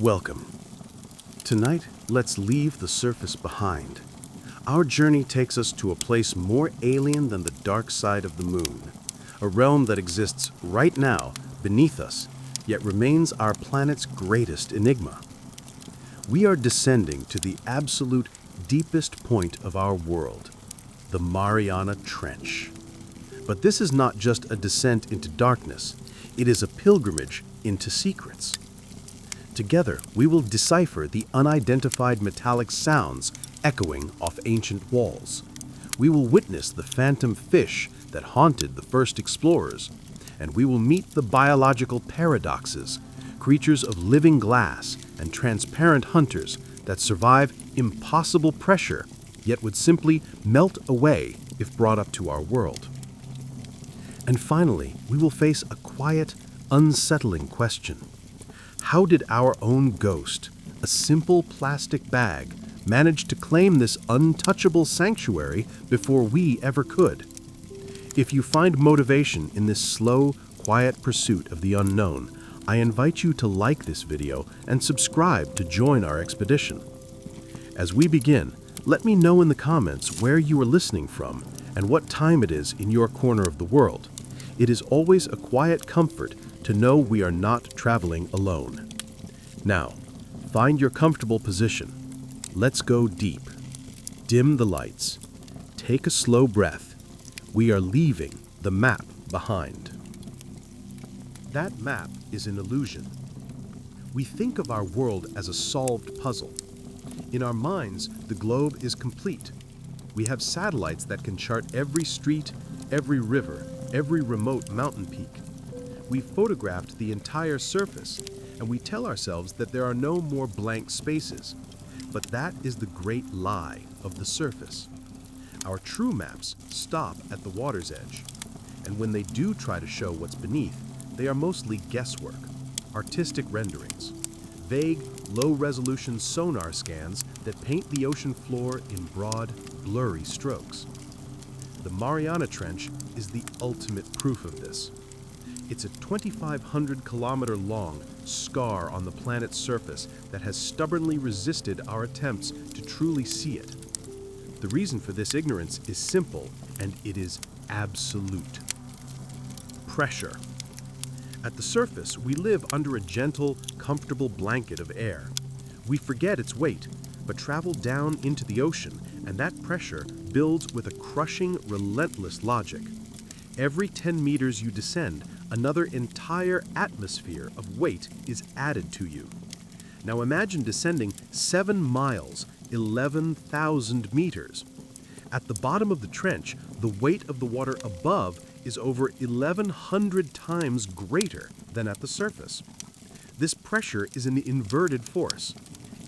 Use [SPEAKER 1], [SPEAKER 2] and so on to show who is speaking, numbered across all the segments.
[SPEAKER 1] Welcome. Tonight, let's leave the surface behind. Our journey takes us to a place more alien than the dark side of the moon, a realm that exists right now beneath us, yet remains our planet's greatest enigma. We are descending to the absolute deepest point of our world, the Mariana Trench. But this is not just a descent into darkness, it is a pilgrimage into secrets. Together, we will decipher the unidentified metallic sounds echoing off ancient walls. We will witness the phantom fish that haunted the first explorers, and we will meet the biological paradoxes, creatures of living glass and transparent hunters that survive impossible pressure, yet would simply melt away if brought up to our world. And finally, we will face a quiet, unsettling question. How did our own ghost, a simple plastic bag, manage to claim this untouchable sanctuary before we ever could? If you find motivation in this slow, quiet pursuit of the unknown, I invite you to like this video and subscribe to join our expedition. As we begin, let me know in the comments where you are listening from and what time it is in your corner of the world. It is always a quiet comfort to know we are not traveling alone. Now, find your comfortable position. Let's go deep. Dim the lights. Take a slow breath. We are leaving the map behind. That map is an illusion. We think of our world as a solved puzzle. In our minds, the globe is complete. We have satellites that can chart every street, every river, every remote mountain peak. We photographed the entire surface, and we tell ourselves that there are no more blank spaces. But that is the great lie of the surface. Our true maps stop at the water's edge, and when they do try to show what's beneath, they are mostly guesswork, artistic renderings, vague, low-resolution sonar scans that paint the ocean floor in broad, blurry strokes. The Mariana Trench is the ultimate proof of this. It's a 2,500-kilometer-long scar on the planet's surface that has stubbornly resisted our attempts to truly see it. The reason for this ignorance is simple, and it is absolute. Pressure. At the surface, we live under a gentle, comfortable blanket of air. We forget its weight, but travel down into the ocean, and that pressure builds with a crushing, relentless logic. Every 10 meters you descend, another entire atmosphere of weight is added to you. Now imagine descending 7 miles, 11,000 meters. At the bottom of the trench, the weight of the water above is over 1,100 times greater than at the surface. This pressure is an inverted force.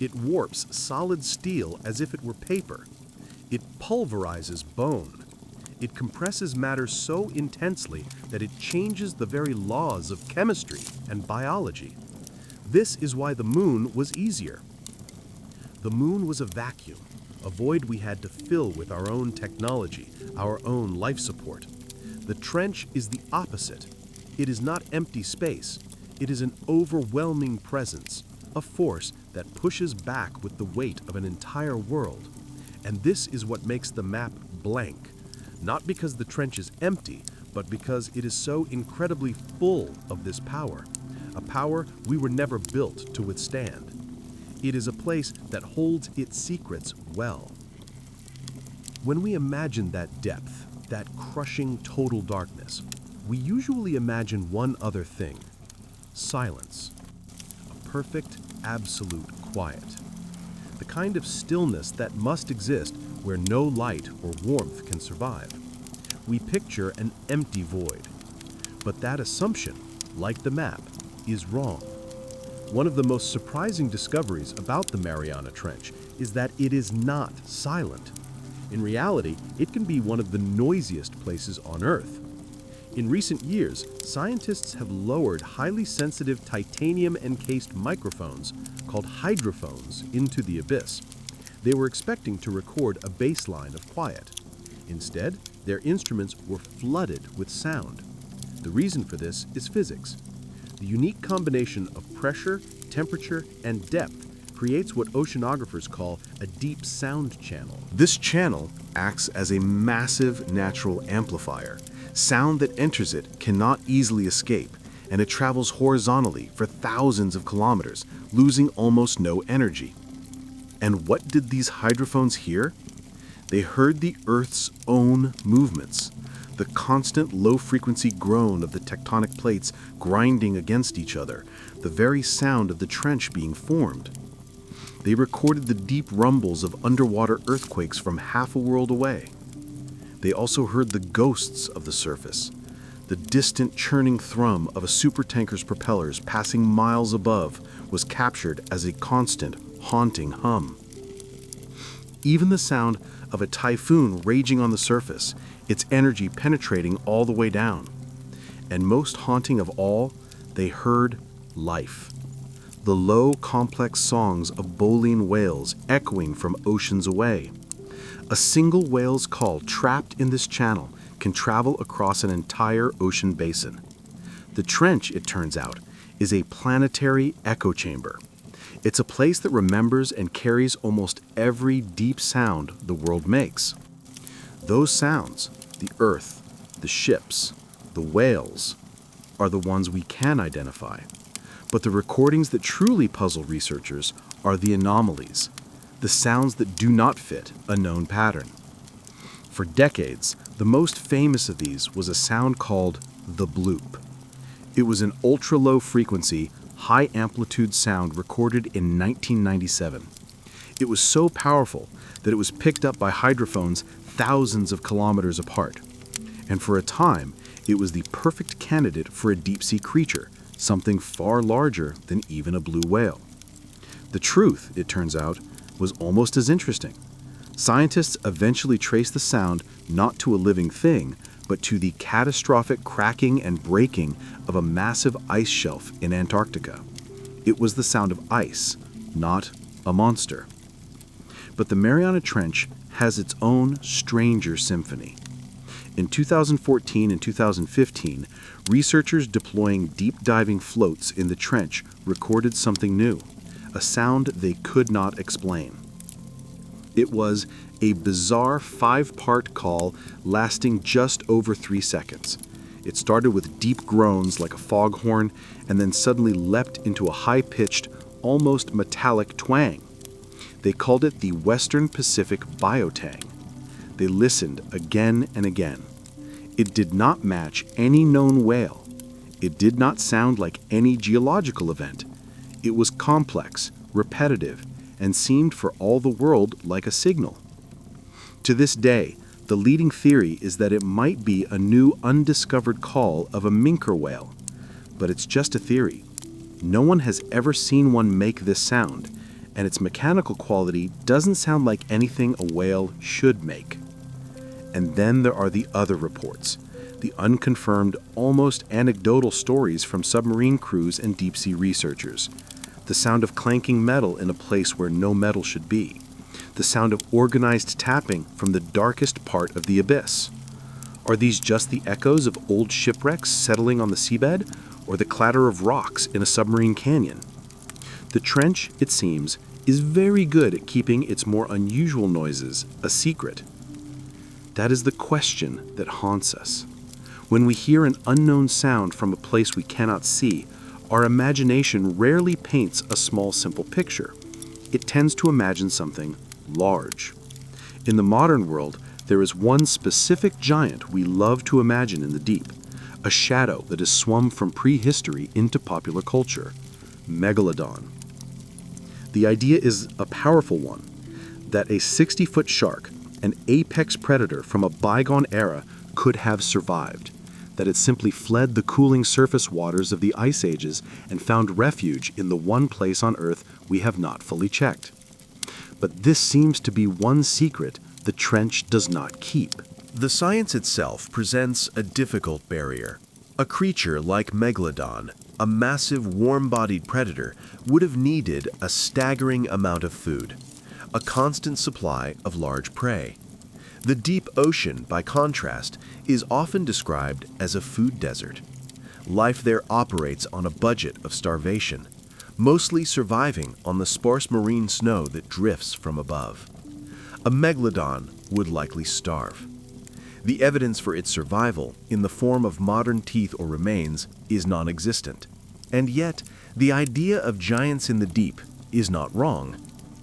[SPEAKER 1] It warps solid steel as if it were paper. It pulverizes bone. It compresses matter so intensely that it changes the very laws of chemistry and biology. This is why the moon was easier. The moon was a vacuum, a void we had to fill with our own technology, our own life support. The trench is the opposite. It is not empty space. It is an overwhelming presence, a force that pushes back with the weight of an entire world. And this is what makes the map blank. Not because the trench is empty, but because it is so incredibly full of this power, a power we were never built to withstand. It is a place that holds its secrets well. When we imagine that depth, that crushing total darkness, we usually imagine one other thing: silence. A perfect, absolute quiet. The kind of stillness that must exist where no light or warmth can survive. We picture an empty void. But that assumption, like the map, is wrong. One of the most surprising discoveries about the Mariana Trench is that it is not silent. In reality, it can be one of the noisiest places on Earth. In recent years, scientists have lowered highly sensitive titanium-encased microphones called hydrophones into the abyss. They were expecting to record a baseline of quiet. Instead, their instruments were flooded with sound. The reason for this is physics. The unique combination of pressure, temperature, and depth creates what oceanographers call a deep sound channel. This channel acts as a massive natural amplifier. Sound that enters it cannot easily escape, and it travels horizontally for thousands of kilometers, losing almost no energy. And what did these hydrophones hear? They heard the Earth's own movements, the constant low-frequency groan of the tectonic plates grinding against each other, the very sound of the trench being formed. They recorded the deep rumbles of underwater earthquakes from half a world away. They also heard the ghosts of the surface, the distant churning thrum of a supertanker's propellers passing miles above was captured as a constant, haunting hum. Even the sound of a typhoon raging on the surface, its energy penetrating all the way down. And most haunting of all, they heard life. The low, complex songs of baleen whales echoing from oceans away. A single whale's call trapped in this channel can travel across an entire ocean basin. The trench, it turns out, is a planetary echo chamber. It's a place that remembers and carries almost every deep sound the world makes. Those sounds, the Earth, the ships, the whales, are the ones we can identify. But the recordings that truly puzzle researchers are the anomalies, the sounds that do not fit a known pattern. For decades, the most famous of these was a sound called the bloop. It was an ultra-low frequency, high-amplitude sound recorded in 1997. It was so powerful that it was picked up by hydrophones thousands of kilometers apart. And for a time, it was the perfect candidate for a deep-sea creature, something far larger than even a blue whale. The truth, it turns out, was almost as interesting. Scientists eventually traced the sound not to a living thing, but to the catastrophic cracking and breaking of a massive ice shelf in Antarctica. It was the sound of ice, not a monster. But the Mariana Trench has its own stranger symphony. In 2014 and 2015, researchers deploying deep diving floats in the trench recorded something new, a sound they could not explain. It was a bizarre 5-part call lasting just over 3 seconds. It started with deep groans like a foghorn and then suddenly leapt into a high-pitched, almost metallic twang. They called it the Western Pacific Biotang. They listened again and again. It did not match any known whale. It did not sound like any geological event. It was complex, repetitive, and seemed for all the world like a signal. To this day, the leading theory is that it might be a new undiscovered call of a minke whale, but it's just a theory. No one has ever seen one make this sound, and its mechanical quality doesn't sound like anything a whale should make. And then there are the other reports, the unconfirmed, almost anecdotal stories from submarine crews and deep-sea researchers. The sound of clanking metal in a place where no metal should be. The sound of organized tapping from the darkest part of the abyss. Are these just the echoes of old shipwrecks settling on the seabed, or the clatter of rocks in a submarine canyon? The trench, it seems, is very good at keeping its more unusual noises a secret. That is the question that haunts us. When we hear an unknown sound from a place we cannot see, our imagination rarely paints a small, simple picture. It tends to imagine something large. In the modern world, there is one specific giant we love to imagine in the deep, a shadow that has swum from prehistory into popular culture, Megalodon. The idea is a powerful one, that a 60-foot shark, an apex predator from a bygone era, could have survived, that it simply fled the cooling surface waters of the ice ages and found refuge in the one place on Earth we have not fully checked. But this seems to be one secret the trench does not keep. The science itself presents a difficult barrier. A creature like Megalodon, a massive warm-bodied predator, would have needed a staggering amount of food, a constant supply of large prey. The deep ocean, by contrast, is often described as a food desert.
[SPEAKER 2] Life there operates on a budget of starvation, mostly surviving on the sparse marine snow that drifts from above. A megalodon would likely starve. The evidence for its survival, in the form of modern teeth or remains, is non-existent. And yet, the idea of giants in the deep is not wrong.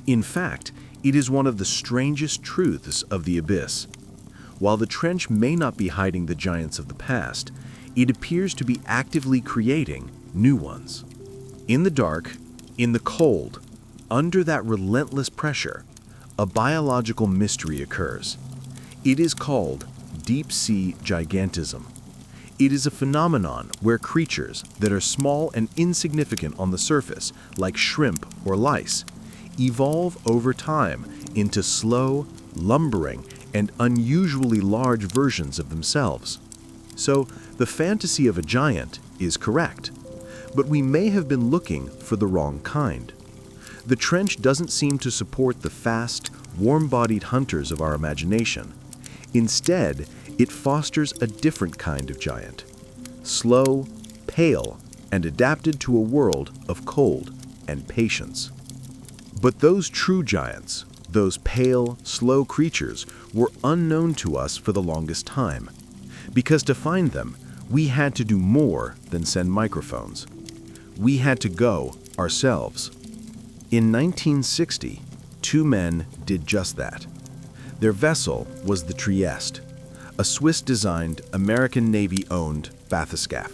[SPEAKER 2] In fact, it is one of the strangest truths of the abyss. While the trench may not be hiding the giants of the past, it appears to be actively creating new ones. In the dark, in the cold, under that relentless pressure, a biological mystery occurs. It is called deep-sea gigantism. It is a phenomenon where creatures that are small and insignificant on the surface, like shrimp or lice, evolve over time into slow, lumbering, and unusually large versions of themselves. So, the fantasy of a giant is correct, but we may have been looking for the wrong kind. The trench doesn't seem to support the fast, warm-bodied hunters of our imagination. Instead, it fosters a different kind of giant, slow, pale, and adapted to a world of cold and patience. But those true giants, those pale, slow creatures, were unknown to us for the longest time, because to find them, we had to do more than send microphones. We had to go ourselves. In 1960, two men did just that. Their vessel was the Trieste, a Swiss-designed, American Navy-owned bathyscaphe.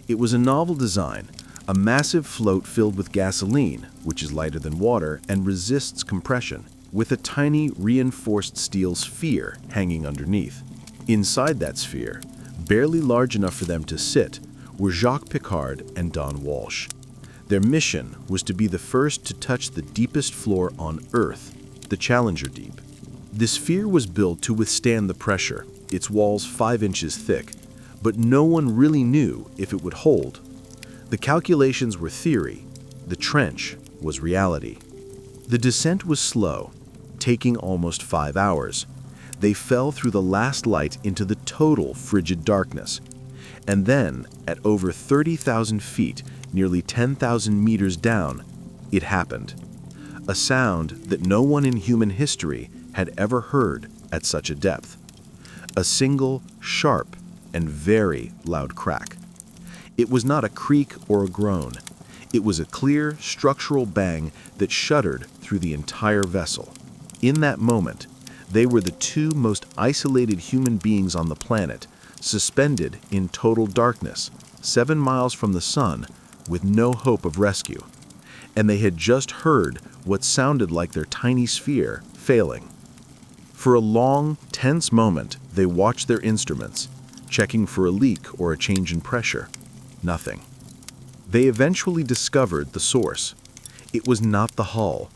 [SPEAKER 2] It was a novel design, a massive float filled with gasoline, which is lighter than water and resists compression, with a tiny reinforced steel sphere hanging underneath. Inside that sphere, barely large enough for them to sit, were Jacques Piccard and Don Walsh. Their mission was to be the first to touch the deepest floor on Earth, the Challenger Deep. The sphere was built to withstand the pressure, its walls 5 inches thick, but no one really knew if it would hold. The calculations were theory, the trench was reality. The descent was slow, taking almost 5 hours. They fell through the last light into the total frigid darkness. And then, at over 30,000 feet, nearly 10,000 meters down, it happened. A sound that no one in human history had ever heard at such a depth. A single, sharp, and very loud crack. It was not a creak or a groan. It was a clear, structural bang that shuddered through the entire vessel. In that moment, they were the two most isolated human beings on the planet, suspended in total darkness, 7 miles from the sun, with no hope of rescue. And they had just heard what sounded like their tiny sphere failing. For a long, tense moment, they watched their instruments, checking for a leak or a change in pressure. Nothing. They eventually discovered the source. It was not the hull.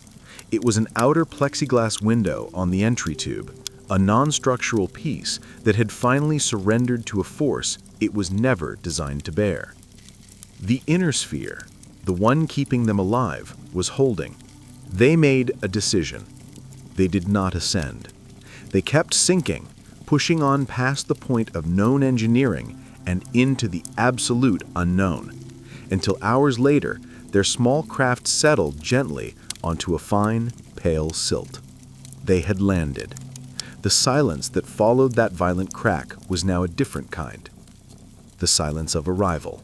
[SPEAKER 2] It was an outer plexiglass window on the entry tube, a non-structural piece that had finally surrendered to a force it was never designed to bear. The inner sphere, the one keeping them alive, was holding. They made a decision. They did not ascend. They kept sinking, pushing on past the point of known engineering and into the absolute unknown, until hours later, their small craft settled gently onto a fine, pale silt. They had landed. The silence that followed that violent crack was now a different kind. The silence of arrival.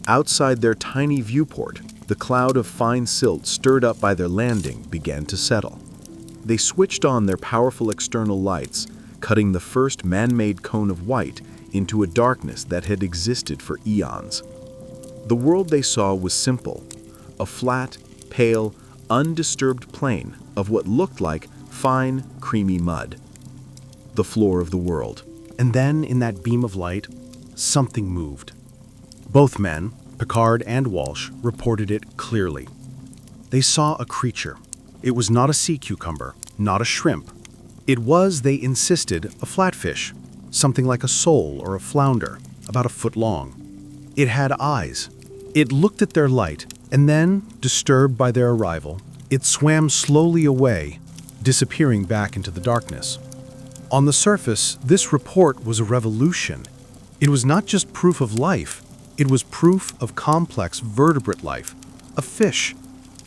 [SPEAKER 2] Outside their tiny viewport, the cloud of fine silt stirred up by their landing began to settle. They switched on their powerful external lights, cutting the first man-made cone of white into a darkness that had existed for eons. The world they saw was simple, a flat, pale, undisturbed plain of what looked like fine, creamy mud. The floor of the world.
[SPEAKER 1] And then, in that beam of light, something moved. Both men, Piccard and Walsh, reported it clearly. They saw a creature. It was not a sea cucumber, not a shrimp. It was, they insisted, a flatfish, something like a sole or a flounder, about a foot long. It had eyes. It looked at their light, and then, disturbed by their arrival, it swam slowly away, disappearing back into the darkness. On the surface, this report was a revolution. It was not just proof of life, It was proof of complex vertebrate life, a fish,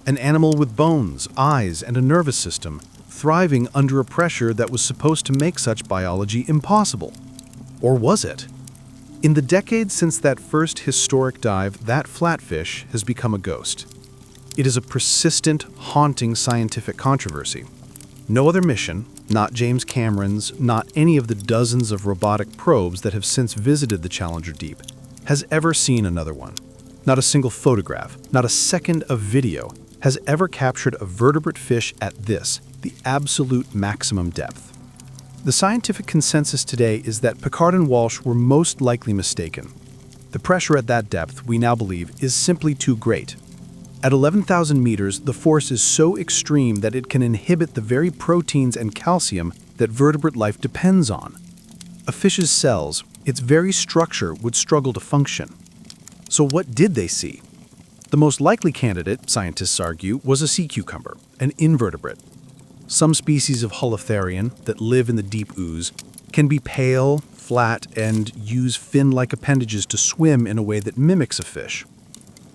[SPEAKER 1] an animal with bones, eyes, and a nervous system, thriving under a pressure that was supposed to make such biology impossible. Or was it? In the decades since that first historic dive, that flatfish has become a ghost. It is a persistent, haunting scientific controversy. No other mission, not James Cameron's, not any of the dozens of robotic probes that have since visited the Challenger Deep, has ever seen another one. Not a single photograph, not a second of video has ever captured a vertebrate fish at this, the absolute maximum depth. The scientific consensus today is that Piccard and Walsh were most likely mistaken. The pressure at that depth, we now believe, is simply too great. At 11,000 meters, the force is so extreme that it can inhibit the very proteins and calcium that vertebrate life depends on. A fish's cells, its very structure, would struggle to function. So what did they see? The most likely candidate, scientists argue, was a sea cucumber, an invertebrate. Some species of holotherian that live in the deep ooze can be pale, flat, and use fin-like appendages to swim in a way that mimics a fish.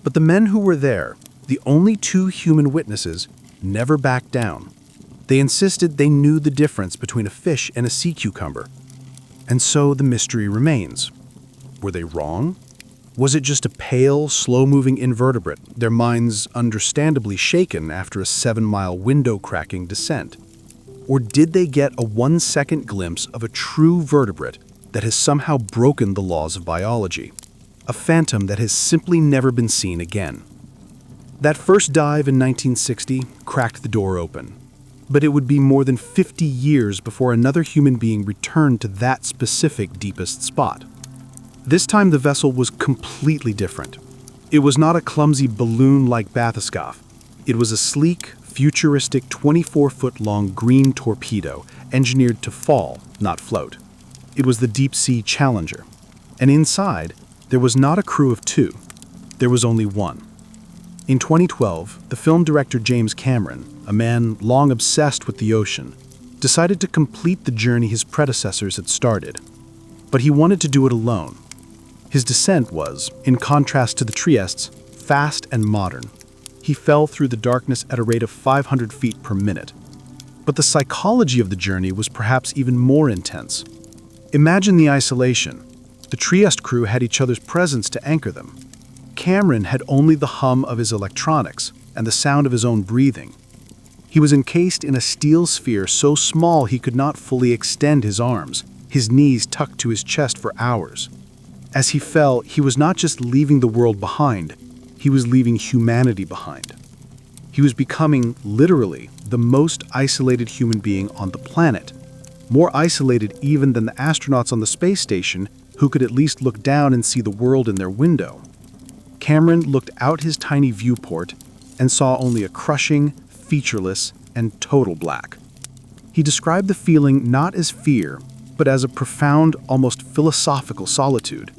[SPEAKER 1] But the men who were there, the only two human witnesses, never backed down. They insisted they knew the difference between a fish and a sea cucumber. And so the mystery remains. Were they wrong? Was it just a pale, slow-moving invertebrate, their minds understandably shaken after a 7-mile window-cracking descent? Or did they get a 1-second glimpse of a true vertebrate that has somehow broken the laws of biology? A phantom that has simply never been seen again. That first dive in 1960 cracked the door open. But it would be more than 50 years before another human being returned to that specific deepest spot. This time the vessel was completely different. It was not a clumsy balloon-like bathyscaphe. It was a sleek, futuristic 24-foot-long green torpedo engineered to fall, not float. It was the deep-sea Challenger. And inside, there was not a crew of two. There was only one. In 2012, the film director James Cameron, a man long obsessed with the ocean, decided to complete the journey his predecessors had started. But he wanted to do it alone. His descent was, in contrast to the Trieste's, fast and modern. He fell through the darkness at a rate of 500 feet per minute. But the psychology of the journey was perhaps even more intense. Imagine the isolation. The Trieste crew had each other's presence to anchor them. Cameron had only the hum of his electronics and the sound of his own breathing. He was encased in a steel sphere so small he could not fully extend his arms, his knees tucked to his chest for hours. As he fell, he was not just leaving the world behind, he was leaving humanity behind. He was becoming, literally, the most isolated human being on the planet, more isolated even than the astronauts on the space station who could at least look down and see the world in their window. Cameron looked out his tiny viewport and saw only a crushing, featureless, and total black. He described the feeling not as fear, but as a profound, almost philosophical solitude.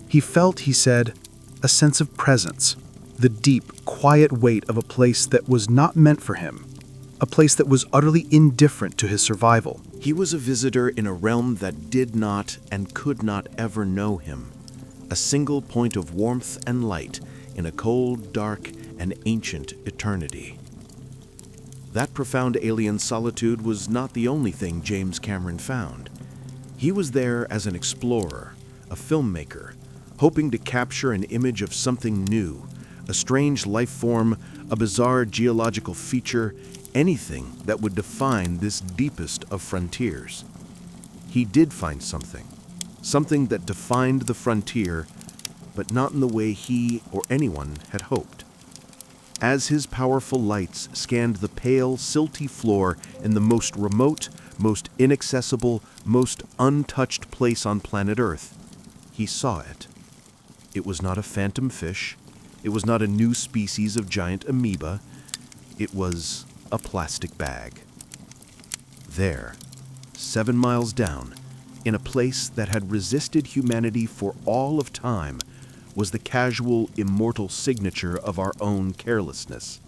[SPEAKER 1] He felt, he said, a sense of presence, the deep, quiet weight of a place that was not meant for him, a place that was utterly indifferent to his survival.
[SPEAKER 2] He was a visitor in a realm that did not and could not ever know him, a single point of warmth and light in a cold, dark, and ancient eternity. That profound alien solitude was not the only thing James Cameron found. He was there as an explorer, a filmmaker, hoping to capture an image of something new, a strange life form, a bizarre geological feature, anything that would define this deepest of frontiers. He did find something that defined the frontier, but not in the way he or anyone had hoped. As his powerful lights scanned the pale, silty floor in the most remote, most inaccessible, most untouched place on planet Earth, he saw it. It was not a phantom fish. It was not a new species of giant amoeba. It was a plastic bag. There, 7 miles down, in a place that had resisted humanity for all of time, was the casual, immortal signature of our own carelessness,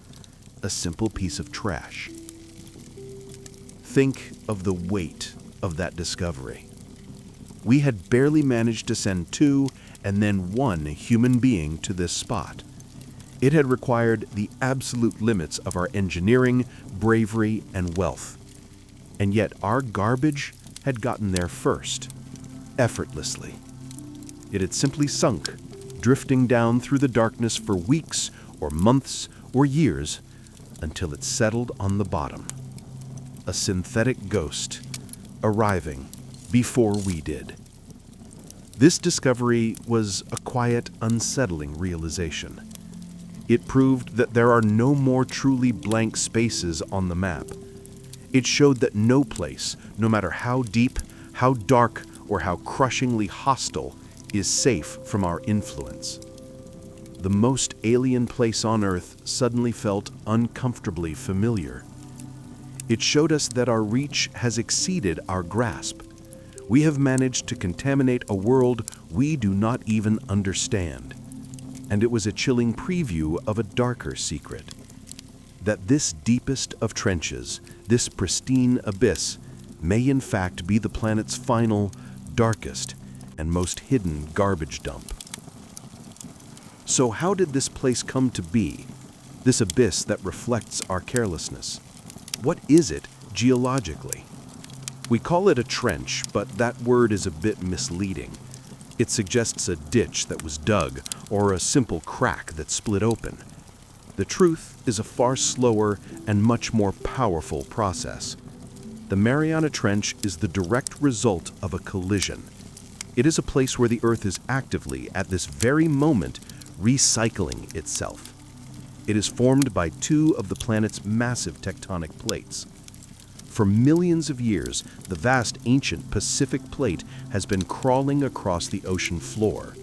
[SPEAKER 2] a simple piece of trash. Think of the weight of that discovery. We had barely managed to send 2
[SPEAKER 1] and then one human being to this spot. It had required the absolute limits of our engineering, bravery, and wealth. And yet our garbage had gotten there first, effortlessly. It had simply sunk, drifting down through the darkness for weeks or months or years until it settled on the bottom. A synthetic ghost, arriving before we did. This discovery was a quiet, unsettling realization. It proved that there are no more truly blank spaces on the map. It showed that no place, no matter how deep, how dark, or how crushingly hostile, is safe from our influence. The most alien place on Earth suddenly felt uncomfortably familiar. It showed us that our reach has exceeded our grasp. We have managed to contaminate a world we do not even understand. And it was a chilling preview of a darker secret. That this deepest of trenches, this pristine abyss, may in fact be the planet's final, darkest, and most hidden garbage dump. So how did this place come to be? This abyss that reflects our carelessness? What is it geologically? We call it a trench, but that word is a bit misleading. It suggests a ditch that was dug or a simple crack that split open. The truth is a far slower and much more powerful process. The Mariana Trench is the direct result of a collision. It is a place where the Earth is actively, at this very moment, recycling itself. It is formed by two of the planet's massive tectonic plates. For millions of years, the vast ancient Pacific plate has been crawling across the ocean floor,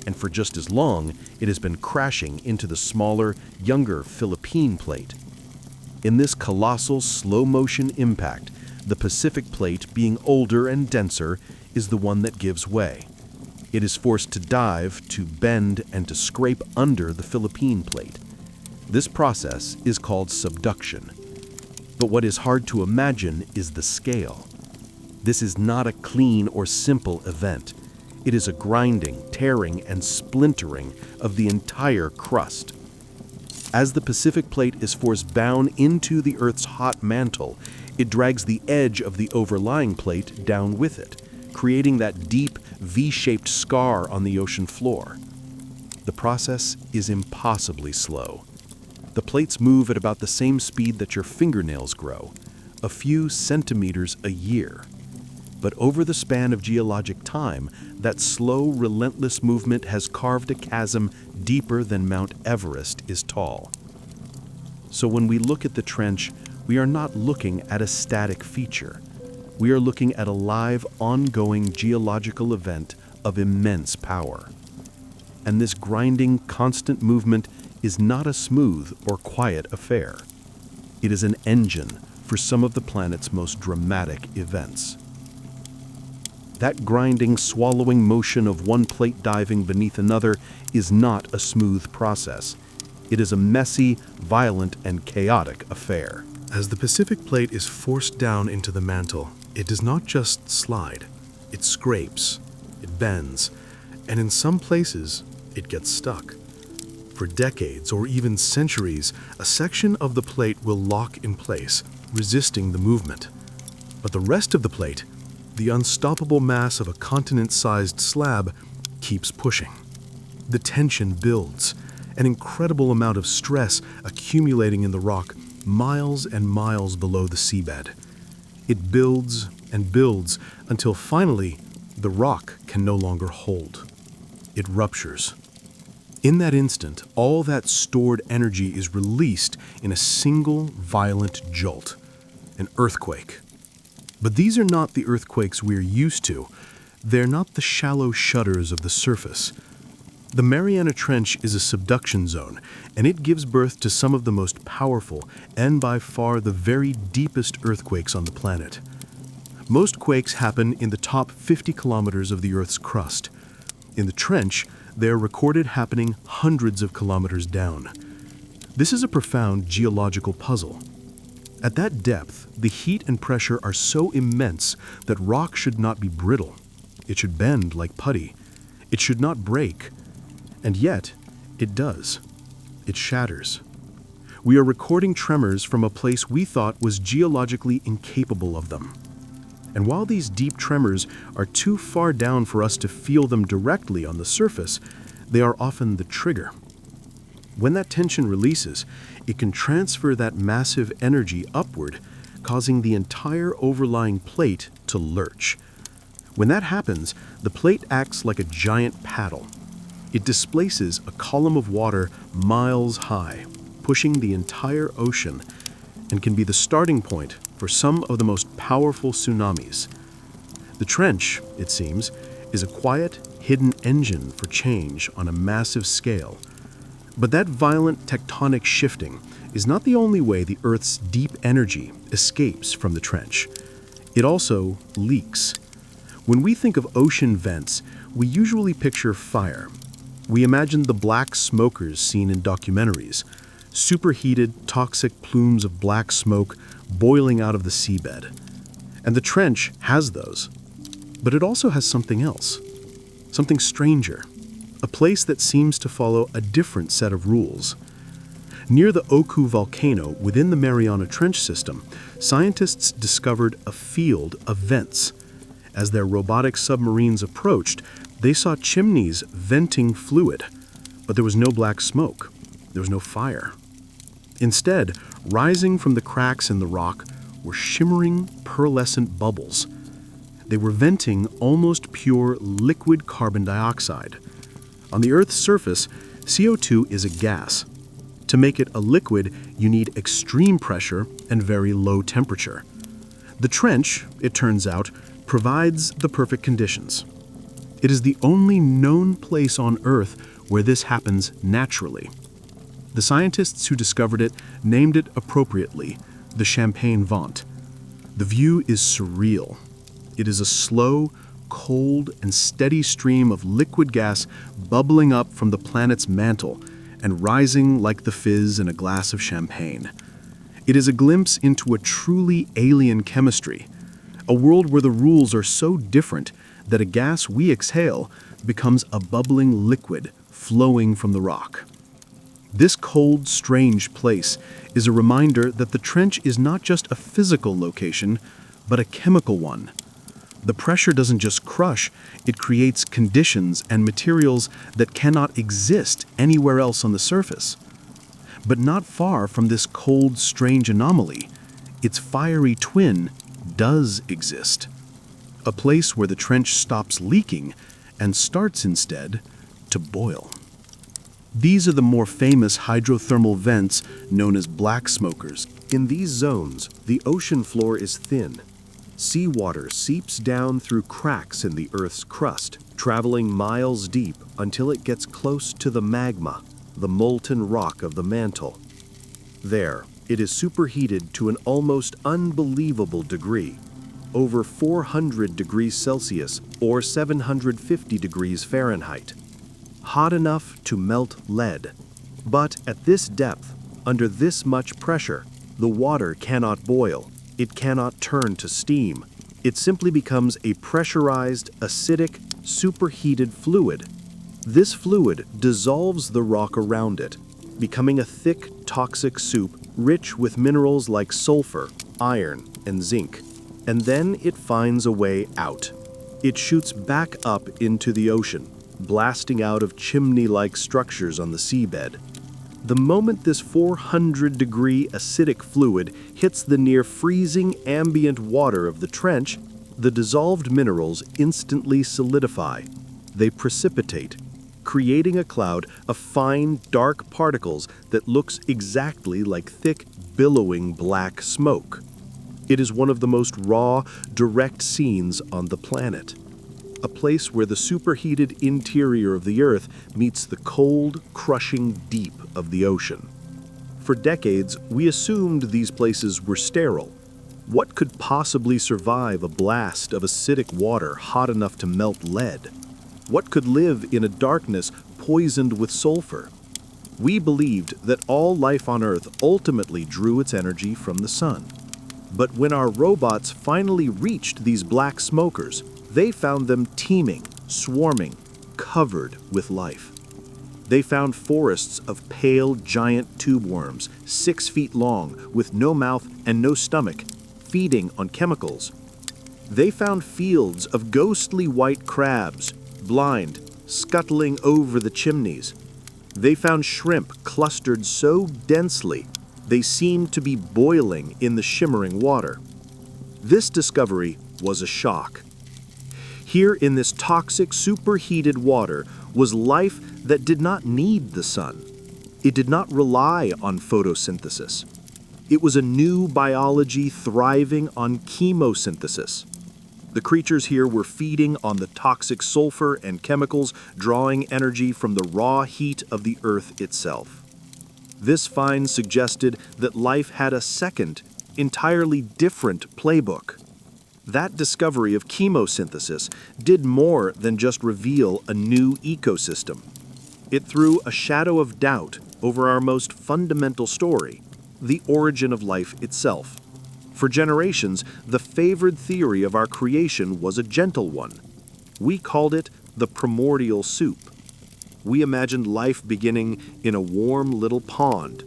[SPEAKER 1] and for just as long, it has been crashing into the smaller, younger Philippine plate. In this colossal slow-motion impact, the Pacific plate, being older and denser, is the one that gives way. It is forced to dive, to bend, and to scrape under the Philippine plate. This process is called subduction. But what is hard to imagine is the scale. This is not a clean or simple event. It is a grinding, tearing, and splintering of the entire crust. As the Pacific plate is forced down into the Earth's hot mantle, it drags the edge of the overlying plate down with it, creating that deep, V-shaped scar on the ocean floor. The process is impossibly slow. The plates move at about the same speed that your fingernails grow, a few centimeters a year. But over the span of geologic time, that slow, relentless movement has carved a chasm deeper than Mount Everest is tall. So when we look at the trench, we are not looking at a static feature. We are looking at a live, ongoing geological event of immense power. And this grinding, constant movement is not a smooth or quiet affair. It is an engine for some of the planet's most dramatic events. That grinding, swallowing motion of one plate diving beneath another is not a smooth process. It is a messy, violent, and chaotic affair. As the Pacific plate is forced down into the mantle, it does not just slide. It scrapes, it bends, and in some places, it gets stuck. For decades or even centuries, a section of the plate will lock in place, resisting the movement. But the rest of the plate, the unstoppable mass of a continent-sized slab, keeps pushing. The tension builds, an incredible amount of stress accumulating in the rock miles and miles below the seabed. It builds and builds until finally the rock can no longer hold. It ruptures. In that instant, all that stored energy is released in a single violent jolt, an earthquake. But these are not the earthquakes we're used to. They're not the shallow shudders of the surface. The Mariana Trench is a subduction zone, and it gives birth to some of the most powerful and by far the very deepest earthquakes on the planet. Most quakes happen in the top 50 kilometers of the Earth's crust. In the trench, they are recorded happening hundreds of kilometers down. This is a profound geological puzzle. At that depth, the heat and pressure are so immense that rock should not be brittle. It should bend like putty. It should not break, and yet it does. It shatters. We are recording tremors from a place we thought was geologically incapable of them. And while these deep tremors are too far down for us to feel them directly on the surface, they are often the trigger. When that tension releases, it can transfer that massive energy upward, causing the entire overlying plate to lurch. When that happens, the plate acts like a giant paddle. It displaces a column of water miles high, pushing the entire ocean, and can be the starting point for some of the most powerful tsunamis. The trench, it seems, is a quiet, hidden engine for change on a massive scale. But that violent tectonic shifting is not the only way the Earth's deep energy escapes from the trench. It also leaks. When we think of ocean vents, we usually picture fire. We imagine the black smokers seen in documentaries, superheated, toxic plumes of black smoke boiling out of the seabed. And the trench has those. But it also has something else, something stranger, a place that seems to follow a different set of rules. Near the Oku volcano within the Mariana Trench system, scientists discovered a field of vents. As their robotic submarines approached, they saw chimneys venting fluid, but there was no black smoke. There was no fire. Instead, rising from the cracks in the rock were shimmering, pearlescent bubbles. They were venting almost pure liquid carbon dioxide. On the Earth's surface, CO2 is a gas. To make it a liquid, you need extreme pressure and very low temperature. The trench, it turns out, provides the perfect conditions. It is the only known place on Earth where this happens naturally. The scientists who discovered it named it appropriately the Champagne Vent. The view is surreal. It is a slow, cold, and steady stream of liquid gas bubbling up from the planet's mantle and rising like the fizz in a glass of champagne. It is a glimpse into a truly alien chemistry, a world where the rules are so different that a gas we exhale becomes a bubbling liquid flowing from the rock. This cold, strange place is a reminder that the trench is not just a physical location, but a chemical one. The pressure doesn't just crush, it creates conditions and materials that cannot exist anywhere else on the surface. But not far from this cold, strange anomaly, its fiery twin does exist. A place where the trench stops leaking and starts instead to boil. These are the more famous hydrothermal vents known as black smokers. In these zones, the ocean floor is thin. Seawater seeps down through cracks in the Earth's crust, traveling miles deep until it gets close to the magma, the molten rock of the mantle. There, it is superheated to an almost unbelievable degree, over 400 degrees Celsius or 750 degrees Fahrenheit. Hot enough to melt lead. But at this depth, under this much pressure, the water cannot boil. It cannot turn to steam. It simply becomes a pressurized, acidic, superheated fluid. This fluid dissolves the rock around it, becoming a thick, toxic soup rich with minerals like sulfur, iron, and zinc. And then it finds a way out. It shoots back up into the ocean, blasting out of chimney-like structures on the seabed. The moment this 400-degree acidic fluid hits the near-freezing ambient water of the trench, the dissolved minerals instantly solidify. They precipitate, creating a cloud of fine, dark particles that looks exactly like thick, billowing black smoke. It is one of the most raw, direct scenes on the planet. A place where the superheated interior of the Earth meets the cold, crushing deep of the ocean. For decades, we assumed these places were sterile. What could possibly survive a blast of acidic water hot enough to melt lead? What could live in a darkness poisoned with sulfur? We believed that all life on Earth ultimately drew its energy from the sun. But when our robots finally reached these black smokers, they found them teeming, swarming,
[SPEAKER 2] covered with life. They found forests of pale, giant tube worms, 6 feet long, with no mouth and no stomach, feeding on chemicals. They found fields of ghostly white crabs, blind, scuttling over the chimneys. They found shrimp clustered so densely they seemed to be boiling in the shimmering water. This discovery was a shock. Here in this toxic, superheated water was life that did not need the sun. It did not rely on photosynthesis. It was a new biology thriving on chemosynthesis. The creatures here were feeding on the toxic sulfur and chemicals, drawing energy from the raw heat of the earth itself. This find suggested that life had a second, entirely different playbook. That discovery of chemosynthesis did more than just reveal a new ecosystem. It threw a shadow of doubt over our most fundamental story, the origin of life itself. For generations, the favored theory of our creation was a gentle one. We called it the primordial soup. We imagined life beginning in a warm little pond.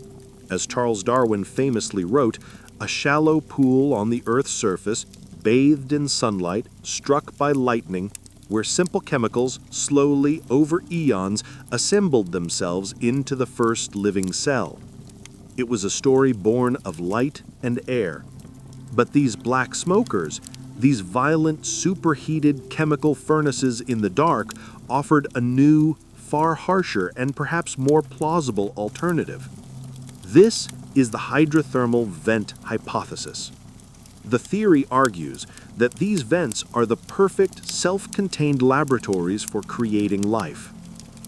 [SPEAKER 2] As Charles Darwin famously wrote, a shallow pool on the Earth's surface, bathed in sunlight, struck by lightning, where simple chemicals, slowly over eons, assembled themselves into the first living cell. It was a story born of light and air. But these black smokers, these violent, superheated chemical furnaces in the dark, offered a new, far harsher, and perhaps more plausible alternative. This is the hydrothermal vent hypothesis. The theory argues that these vents are the perfect, self-contained laboratories for creating life.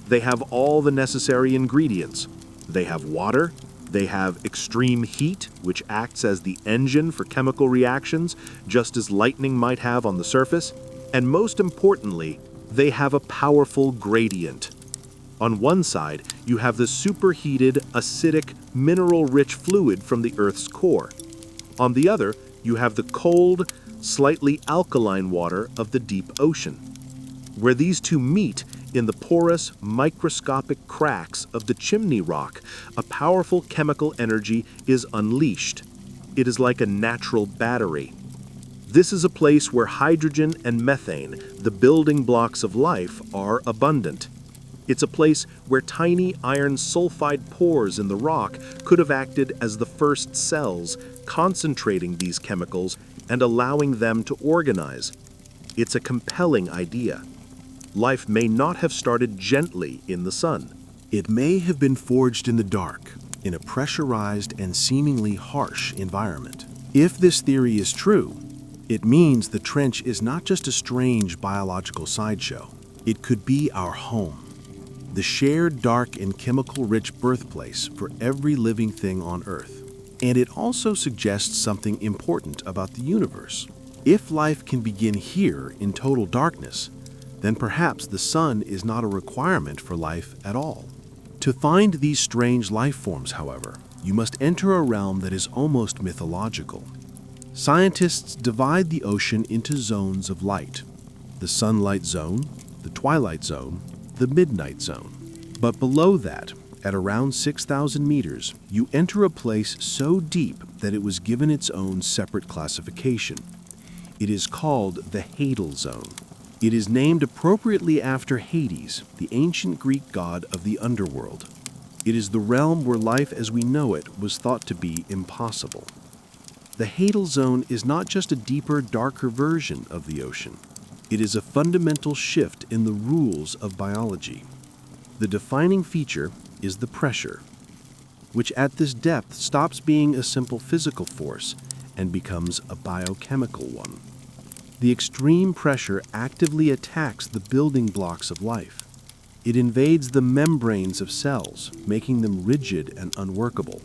[SPEAKER 2] They have all the necessary ingredients. They have water, they have extreme heat, which acts as the engine for chemical reactions, just as lightning might have on the surface, and most importantly, they have a powerful gradient. On one side, you have the superheated, acidic, mineral-rich fluid from the Earth's core. On the other, you have the cold, slightly alkaline water of the deep ocean. Where these two meet, in the porous, microscopic cracks of the chimney rock, a powerful chemical energy is unleashed. It is like a natural battery. This is a place where hydrogen and methane, the building blocks of life, are abundant. It's a place where tiny iron sulfide pores in the rock could have acted as the first cells, concentrating these chemicals and allowing them to organize. It's a compelling idea. Life may not have started gently in the sun.
[SPEAKER 1] It may have been forged in the dark, in a pressurized and seemingly harsh environment. If this theory is true, it means the trench is not just a strange biological sideshow. It could be our home, the shared dark and chemical-rich birthplace for every living thing on Earth. And it also suggests something important about the universe. If life can begin here in total darkness, then perhaps the sun is not a requirement for life at all. To find these strange life forms, however, you must enter a realm that is almost mythological. Scientists divide the ocean into zones of light: the sunlight zone, the twilight zone, the midnight zone. But below that, at around 6,000 meters, you enter a place so deep that it was given its own separate classification. It is called the Hadal Zone. It is named appropriately after Hades, the ancient Greek god of the underworld. It is the realm where life as we know it was thought to be impossible. The Hadal Zone is not just a deeper, darker version of the ocean. It is a fundamental shift in the rules of biology. The defining feature is the pressure, which at this depth stops being a simple physical force and becomes a biochemical one. The extreme pressure actively attacks the building blocks of life. It invades the membranes of cells, making them rigid and unworkable.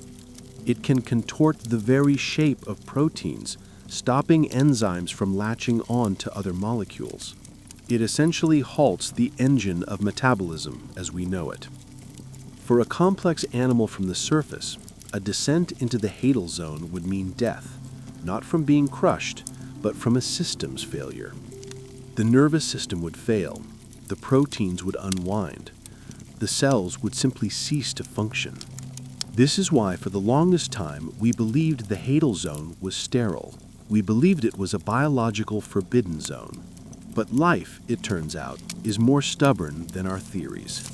[SPEAKER 1] It can contort the very shape of proteins, stopping enzymes from latching on to other molecules. It essentially halts the engine of metabolism as we know it. For a complex animal from the surface, a descent into the Hadal Zone would mean death, not from being crushed, but from a systems failure. The nervous system would fail,
[SPEAKER 2] the proteins would unwind. The cells would simply cease to function. This is why, for the longest time, we believed the Hadal Zone was sterile. We believed it was a biological forbidden zone. But life, it turns out, is more stubborn than our theories.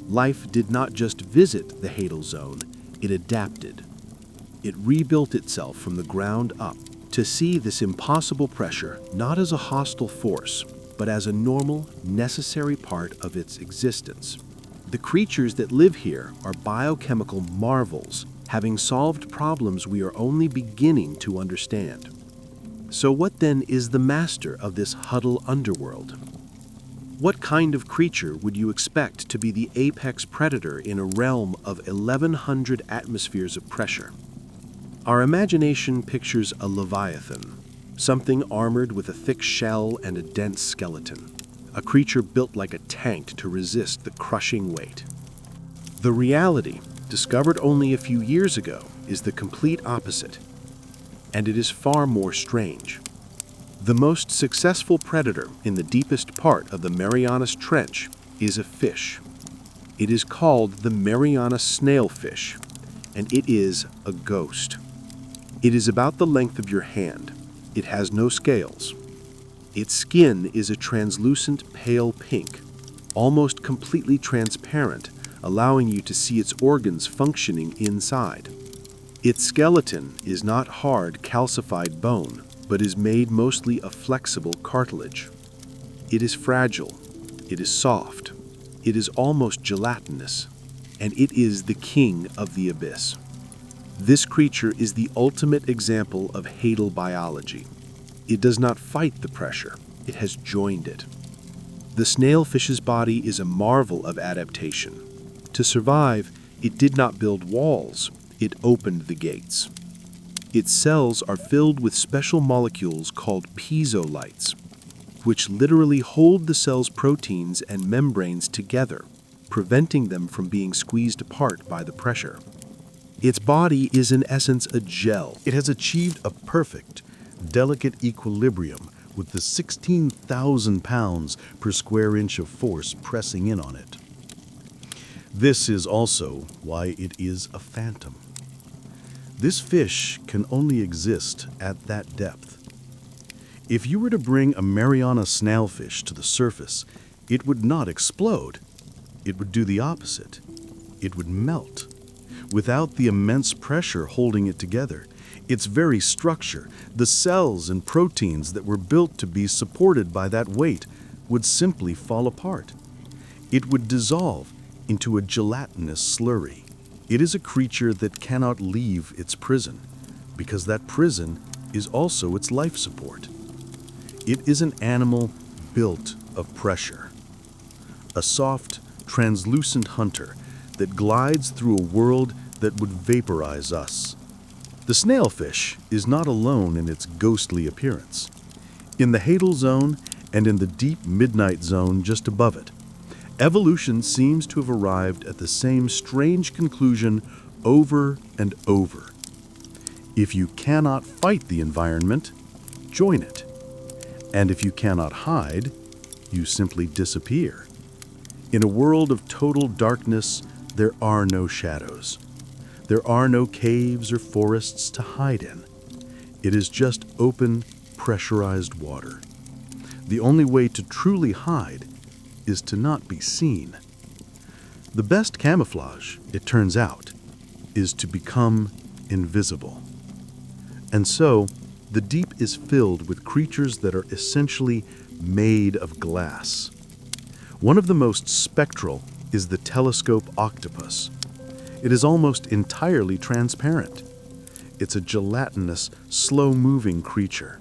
[SPEAKER 2] Life did not just visit the Hadal Zone, it adapted. It rebuilt itself from the ground up to see this impossible pressure not as a hostile force, but as a normal, necessary part of its existence. The creatures that live here are biochemical marvels, having solved problems we are only beginning to understand. So what then is the master of this huddle underworld? What kind of creature would you expect to be the apex predator in a realm of 1,100 atmospheres of pressure? Our imagination pictures a leviathan, something armored with a thick shell and a dense skeleton, a creature built like a tank to resist the crushing weight. The reality, discovered only a few years ago, is the complete opposite, and it is far more strange. The most successful predator in the deepest part of the Mariana Trench is a fish. It is called the Mariana snailfish, and it is a ghost. It is about the length of your hand. It has no scales. Its skin is a translucent pale pink, almost completely transparent, allowing you to see its organs functioning inside. Its skeleton is not hard, calcified bone, but is made mostly of flexible cartilage. It is fragile, it is soft, it is almost gelatinous, and it is the king of the abyss. This creature is the ultimate example of Hadal biology. It does not fight the pressure, it has joined it. The snailfish's body is a marvel of adaptation. To survive, it did not build walls, it opened the gates. Its cells are filled with special molecules called piezolites, which literally hold the cell's proteins and membranes together, preventing them from being squeezed apart by the pressure. Its body is in essence a gel.
[SPEAKER 1] It has achieved a perfect, delicate equilibrium with the 16,000 pounds per square inch of force pressing in on it. This is also why it is a phantom. This fish can only exist at that depth. If you were to bring a Mariana snailfish to the surface, it would not explode. It would do the opposite. It would melt. Without the immense pressure holding it together, its very structure, the cells and proteins that were built to be supported by that weight, would simply fall apart. It would dissolve into a gelatinous slurry. It is a creature that cannot leave its prison, because that prison is also its life support. It is an animal built of pressure. A soft, translucent hunter that glides through a world that would vaporize us. The snailfish is not alone in its ghostly appearance. In the Hadal Zone and in the deep midnight zone just above it, evolution seems to have arrived at the same strange conclusion over and over. If you cannot fight the environment, join it. And if you cannot hide, you simply disappear. In a world of total darkness, there are no shadows. There are no caves or forests to hide in. It is just open, pressurized water. The only way to truly hide is to not be seen. The best camouflage, it turns out, is to become invisible. And so, the deep is filled with creatures that are essentially made of glass. One of the most spectral is the telescope octopus. It is almost entirely transparent. It's a gelatinous, slow-moving creature.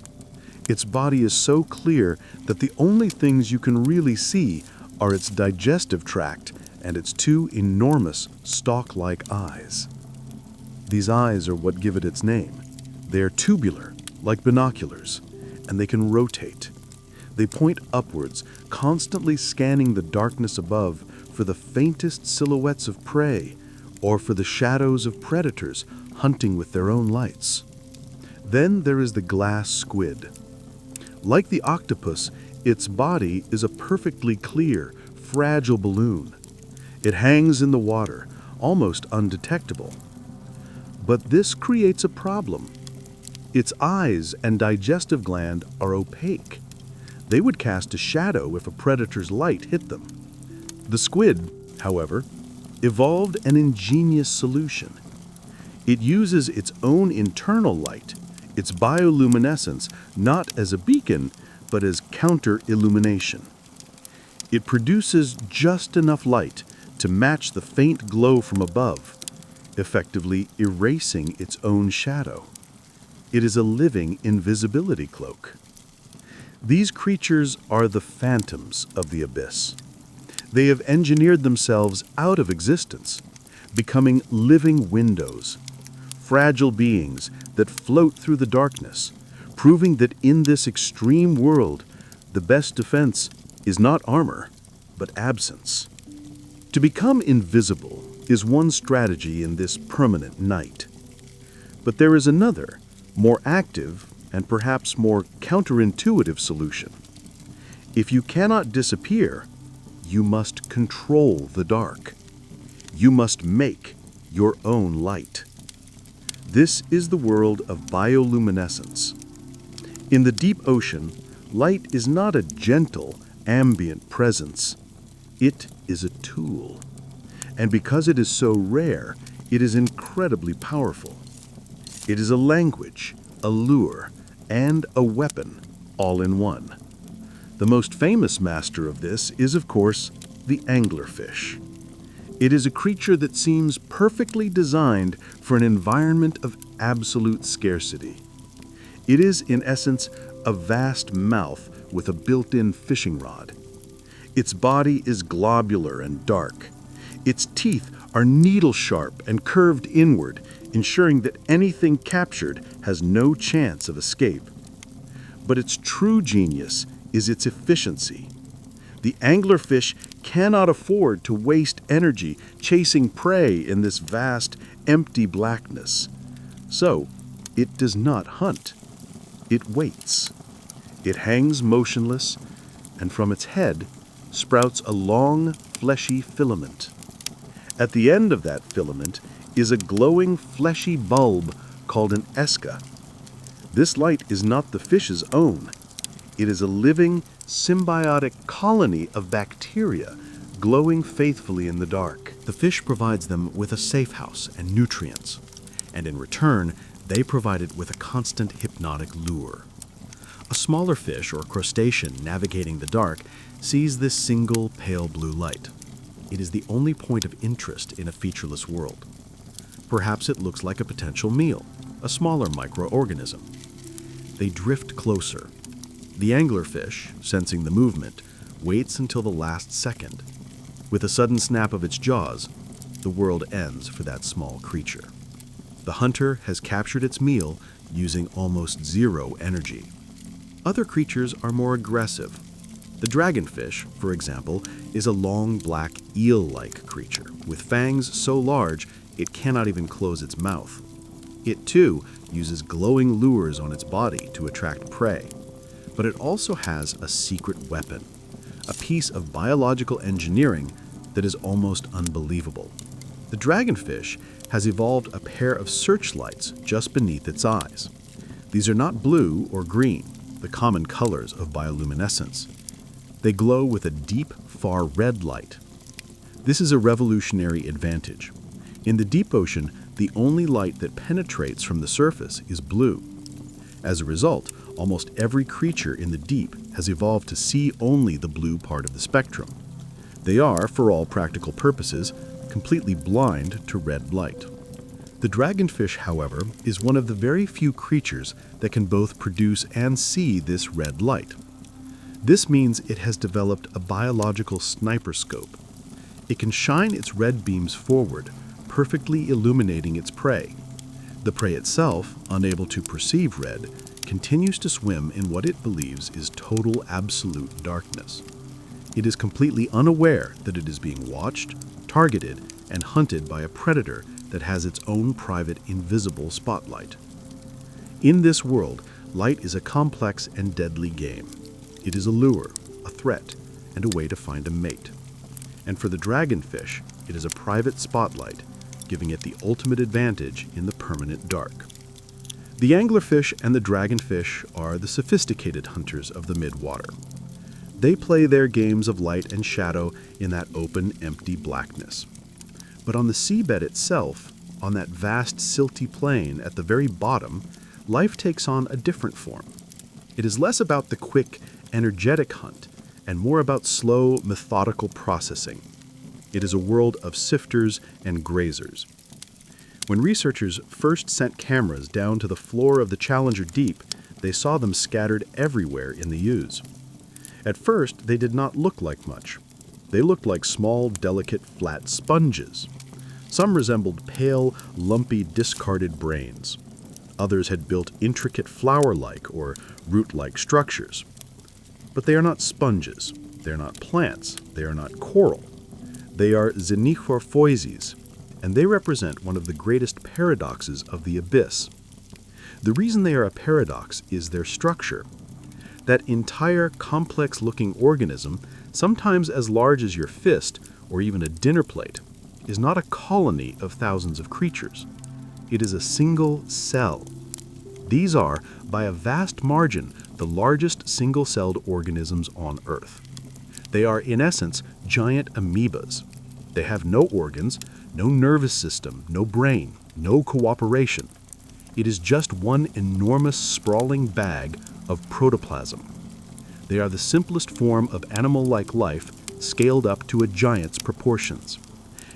[SPEAKER 1] Its body is so clear that the only things you can really see are its digestive tract and its two enormous stalk-like eyes. These eyes are what give it its name. They are tubular, like binoculars, and they can rotate. They point upwards, constantly scanning the darkness above for the faintest silhouettes of prey or for the shadows of predators hunting with their own lights. Then there is the glass squid. Like the octopus, Its body is a perfectly clear, fragile balloon. It hangs in the water, almost undetectable. But this creates a problem. Its eyes and digestive gland are opaque. They would cast a shadow if a predator's light hit them. The squid, however, evolved an ingenious solution. It uses its own internal light, its bioluminescence, not as a beacon, but as counter-illumination. It produces just enough light to match the faint glow from above, effectively erasing its own shadow. It is a living invisibility cloak. These creatures are the phantoms of the abyss. They have engineered themselves out of existence, becoming living windows, fragile beings that float through the darkness, proving that in this extreme world, the best defense is not armor, but absence. To become invisible is one strategy in this permanent night. But there is another, more active and perhaps more counterintuitive solution. If you cannot disappear, you must control the dark. You must make your own light. This is the world of bioluminescence. In the deep ocean, light is not a gentle, ambient presence. It is a tool. And because it is so rare, it is incredibly powerful. It is a language, a lure, and a weapon, all in one. The most famous master of this is, of course, the anglerfish. It is a creature that seems perfectly designed for an environment of absolute scarcity. It is, in essence, a vast mouth with a built-in fishing rod. Its body is globular and dark. Its teeth are needle-sharp and curved inward, ensuring that anything captured has no chance of escape. But its true genius is its efficiency. The anglerfish cannot afford to waste energy chasing prey in this vast, empty blackness. So, it does not hunt. It waits. It hangs motionless, and from its head sprouts a long, fleshy filament. At the end of that filament is a glowing, fleshy bulb called an esca. This light is not the fish's own. It is a living, symbiotic colony of bacteria glowing faithfully in the dark. The fish provides them with a safe house and nutrients, and in return, they provide it with a constant hypnotic lure. A smaller fish or crustacean navigating the dark sees this single pale blue light. It is the only point of interest in a featureless world. Perhaps it looks like a potential meal, a smaller microorganism. They drift closer. The anglerfish, sensing the movement, waits until the last second. With a sudden snap of its jaws, the world ends for that small creature. The hunter has captured its meal using almost zero energy. Other creatures are more aggressive. The dragonfish, for example, is a long black eel-like creature with fangs so large it cannot even close its mouth. It too uses glowing lures on its body to attract prey. But it also has a secret weapon, a piece of biological engineering that is almost unbelievable. The dragonfish has evolved a pair of searchlights just beneath its eyes. These are not blue or green, the common colors of bioluminescence. They glow with a deep, far red light. This is a revolutionary advantage. In the deep ocean, the only light that penetrates from the surface is blue. As a result, almost every creature in the deep has evolved to see only the blue part of the spectrum. They are, for all practical purposes, completely blind to red light. The dragonfish, however, is one of the very few creatures that can both produce and see this red light. This means it has developed a biological sniper scope. It can shine its red beams forward, perfectly illuminating its prey. The prey itself, unable to perceive red, continues to swim in what it believes is total absolute darkness. It is completely unaware that it is being watched, targeted, and hunted by a predator that has its own private invisible spotlight. In this world, light is a complex and deadly game. It is a lure, a threat, and a way to find a mate. And for the dragonfish, it is a private spotlight, giving it the ultimate advantage in the permanent dark. The anglerfish and the dragonfish are the sophisticated hunters of the midwater. They play their games of light and shadow in that open, empty blackness. But on the seabed itself, on that vast, silty plain at the very bottom, life takes on a different form. It is less about the quick, energetic hunt, and more about slow, methodical processing. It is a world of sifters and grazers. When researchers first sent cameras down to the floor of the Challenger Deep, they saw them scattered everywhere in the ooze. At first, they did not look like much. They looked like small, delicate, flat sponges. Some resembled pale, lumpy, discarded brains. Others had built intricate flower-like or root-like structures. But they are not sponges. They are not plants. They are not coral. They are xenichorphoises, and they represent one of the greatest paradoxes of the abyss. The reason they are a paradox is their structure. That entire complex-looking organism, sometimes as large as your fist or even a dinner plate, is not a colony of thousands of creatures. It is a single cell. These are, by a vast margin, the largest single-celled organisms on Earth. They are, in essence, giant amoebas. They have no organs, no nervous system, no brain, no cooperation. It is just one enormous sprawling bag of protoplasm. They are the simplest form of animal-like life scaled up to a giant's proportions.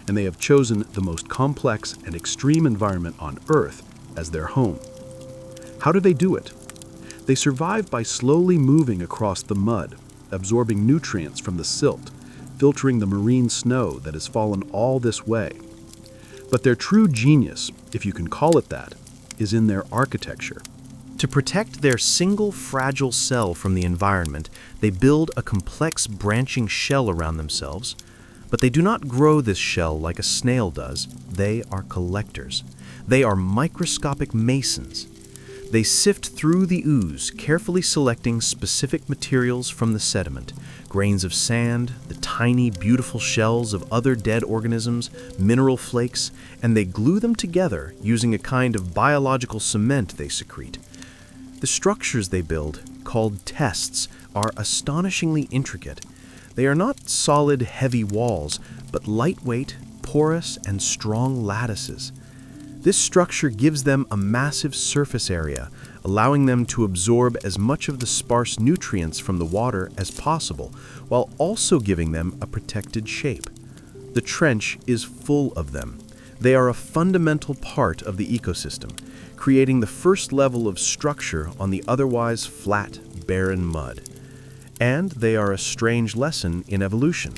[SPEAKER 1] And they have chosen the most complex and extreme environment on Earth as their home. How do they do it? They survive by slowly moving across the mud, absorbing nutrients from the silt, filtering the marine snow that has fallen all this way. But their true genius, if you can call it that, is in their architecture. To protect their single fragile cell from the environment, they build a complex branching shell around themselves. But they do not grow this shell like a snail does. They are collectors. They are microscopic masons. They sift through the ooze, carefully selecting specific materials from the sediment, grains of sand, the tiny, beautiful shells of other dead organisms, mineral flakes, and they glue them together using a kind of biological cement they secrete. The structures they build, called tests, are astonishingly intricate. They are not solid, heavy walls, but lightweight, porous, and strong lattices. This structure gives them a massive surface area, allowing them to absorb as much of the sparse nutrients from the water as possible, while also giving them a protected shape. The trench is full of them. They are a fundamental part of the ecosystem, creating the first level of structure on the otherwise flat, barren mud. And they are a strange lesson in evolution.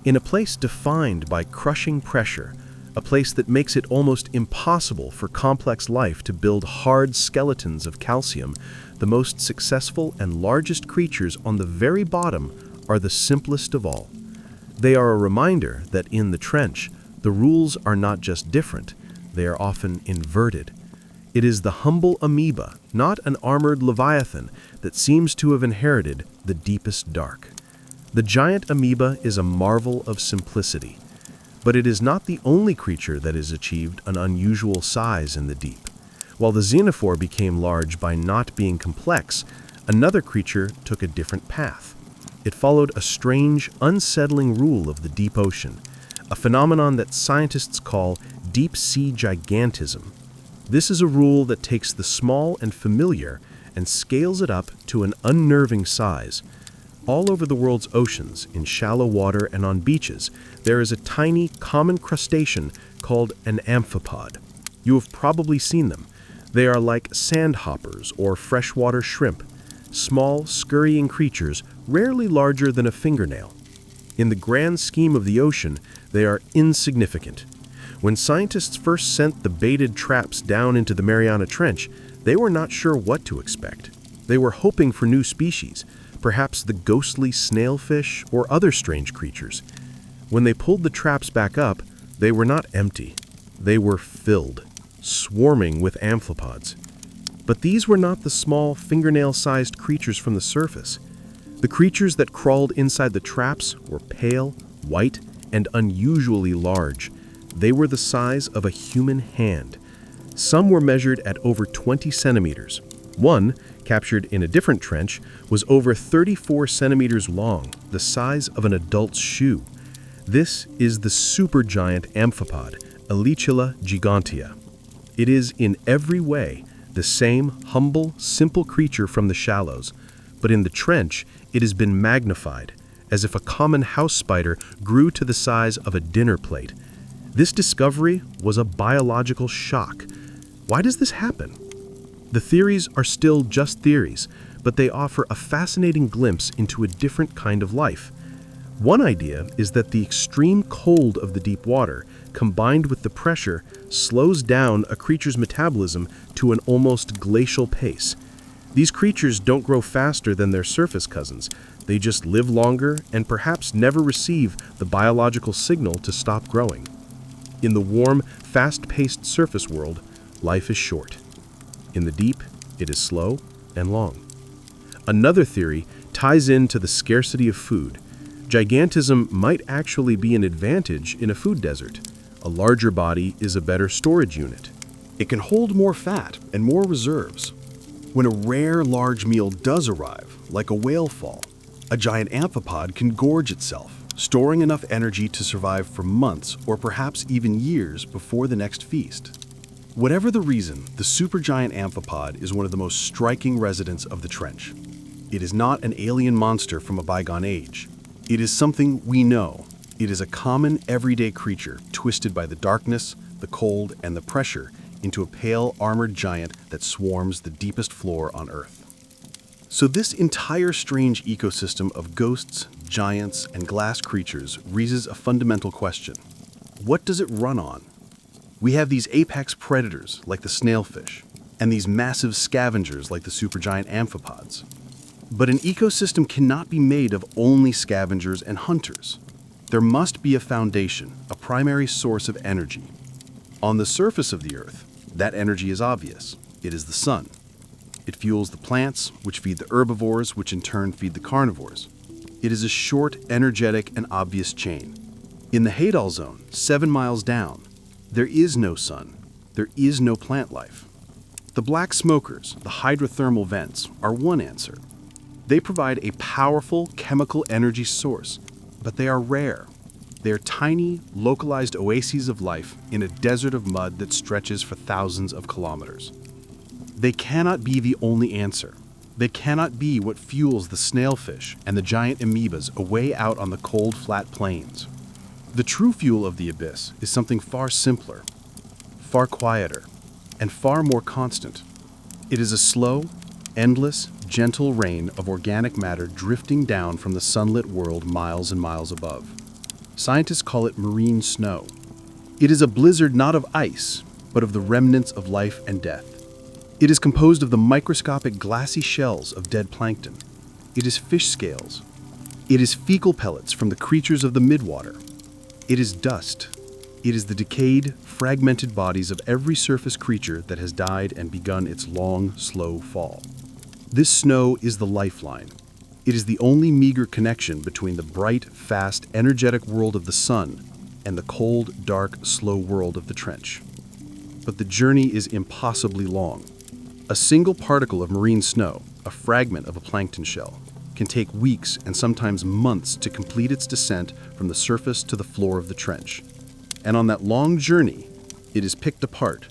[SPEAKER 1] In a place defined by crushing pressure, a place that makes it almost impossible for complex life to build hard skeletons of calcium, the most successful and largest creatures on the very bottom are the simplest of all. They are a reminder that in the trench, the rules are not just different, they are often inverted. It is the humble amoeba, not an armored leviathan, that seems to have inherited the deepest dark. The giant amoeba is a marvel of simplicity. But it is not the only creature that has achieved an unusual size in the deep. While the xenophore became large by not being complex, another creature took a different path. It followed a strange, unsettling rule of the deep ocean, a phenomenon that scientists call deep-sea gigantism. This is a rule that takes the small and familiar and scales it up to an unnerving size. All over the world's oceans, in shallow water and on beaches, there is a tiny, common crustacean called an amphipod. You have probably seen them. They are like sandhoppers or freshwater shrimp, small, scurrying creatures rarely larger than a fingernail. In the grand scheme of the ocean, they are insignificant. When scientists first sent the baited traps down into the Mariana Trench, they were not sure what to expect. They were hoping for new species, perhaps the ghostly snailfish or other strange creatures. When they pulled the traps back up, they were not empty. They were filled, swarming with amphipods. But these were not the small, fingernail-sized creatures from the surface.
[SPEAKER 2] The creatures that crawled inside the traps were pale, white, and unusually large. They were the size of a human hand. Some were measured at over 20 centimeters. One, captured in a different trench, was over 34 centimeters long, the size of an adult's shoe. This is the supergiant amphipod, Alicula gigantea. It is in every way the same humble, simple creature from the shallows, but in the trench it has been magnified, as if a common house spider grew to the size of a dinner plate. This discovery was a biological shock. Why does this happen? The theories are still just theories, but they offer a fascinating glimpse into a different kind of life. One idea is that the extreme cold of the deep water, combined with the pressure, slows down a creature's metabolism to an almost glacial pace. These creatures don't grow faster than their surface cousins. They just live longer and perhaps never receive the biological signal to stop growing. In the warm, fast-paced surface world, life is short. In the deep, it is slow and long. Another theory ties into the scarcity of food. Gigantism might actually be an advantage in a food desert. A larger body is a better storage unit.
[SPEAKER 1] It can hold more fat and more reserves. When a rare large meal does arrive, like a whale fall, a giant amphipod can gorge itself, storing enough energy to survive for months or perhaps even years before the next feast. Whatever the reason, the supergiant amphipod is one of the most striking residents of the trench. It is not an alien monster from a bygone age. It is something we know. It is a common, everyday creature twisted by the darkness, the cold, and the pressure into a pale, armored giant that swarms the deepest floor on Earth. So this entire strange ecosystem of ghosts, giants, and glass creatures raises a fundamental question. What does it run on? We have these apex predators, like the snailfish, and these massive scavengers, like the supergiant amphipods. But an ecosystem cannot be made of only scavengers and hunters. There must be a foundation, a primary source of energy. On the surface of the Earth, that energy is obvious. It is the sun. It fuels the plants, which feed the herbivores, which in turn feed the carnivores. It is a short, energetic, and obvious chain. In the Hadal Zone, 7 miles down, there is no sun. There is no plant life. The black smokers, the hydrothermal vents, are one answer. They provide a powerful chemical energy source, but they are rare. They are tiny, localized oases of life in a desert of mud that stretches for thousands of kilometers. They cannot be the only answer. They cannot be what fuels the snailfish and the giant amoebas away out on the cold, flat plains. The true fuel of the abyss is something far simpler, far quieter, and far more constant. It is a slow, endless, gentle rain of organic matter drifting down from the sunlit world miles and miles above. Scientists call it marine snow. It is a blizzard not of ice, but of the remnants of life and death. It is composed of the microscopic glassy shells of dead plankton. It is fish scales. It is fecal pellets from the creatures of the midwater. It is dust. It is the decayed, fragmented bodies of every surface creature that has died and begun its long, slow fall. This snow is the lifeline. It is the only meager connection between the bright, fast, energetic world of the sun and the cold, dark, slow world of the trench. But the journey is impossibly long. A single particle of marine snow, a fragment of a plankton shell, can take weeks and sometimes months to complete its descent from the surface to the floor of the trench. And on that long journey, it is picked apart.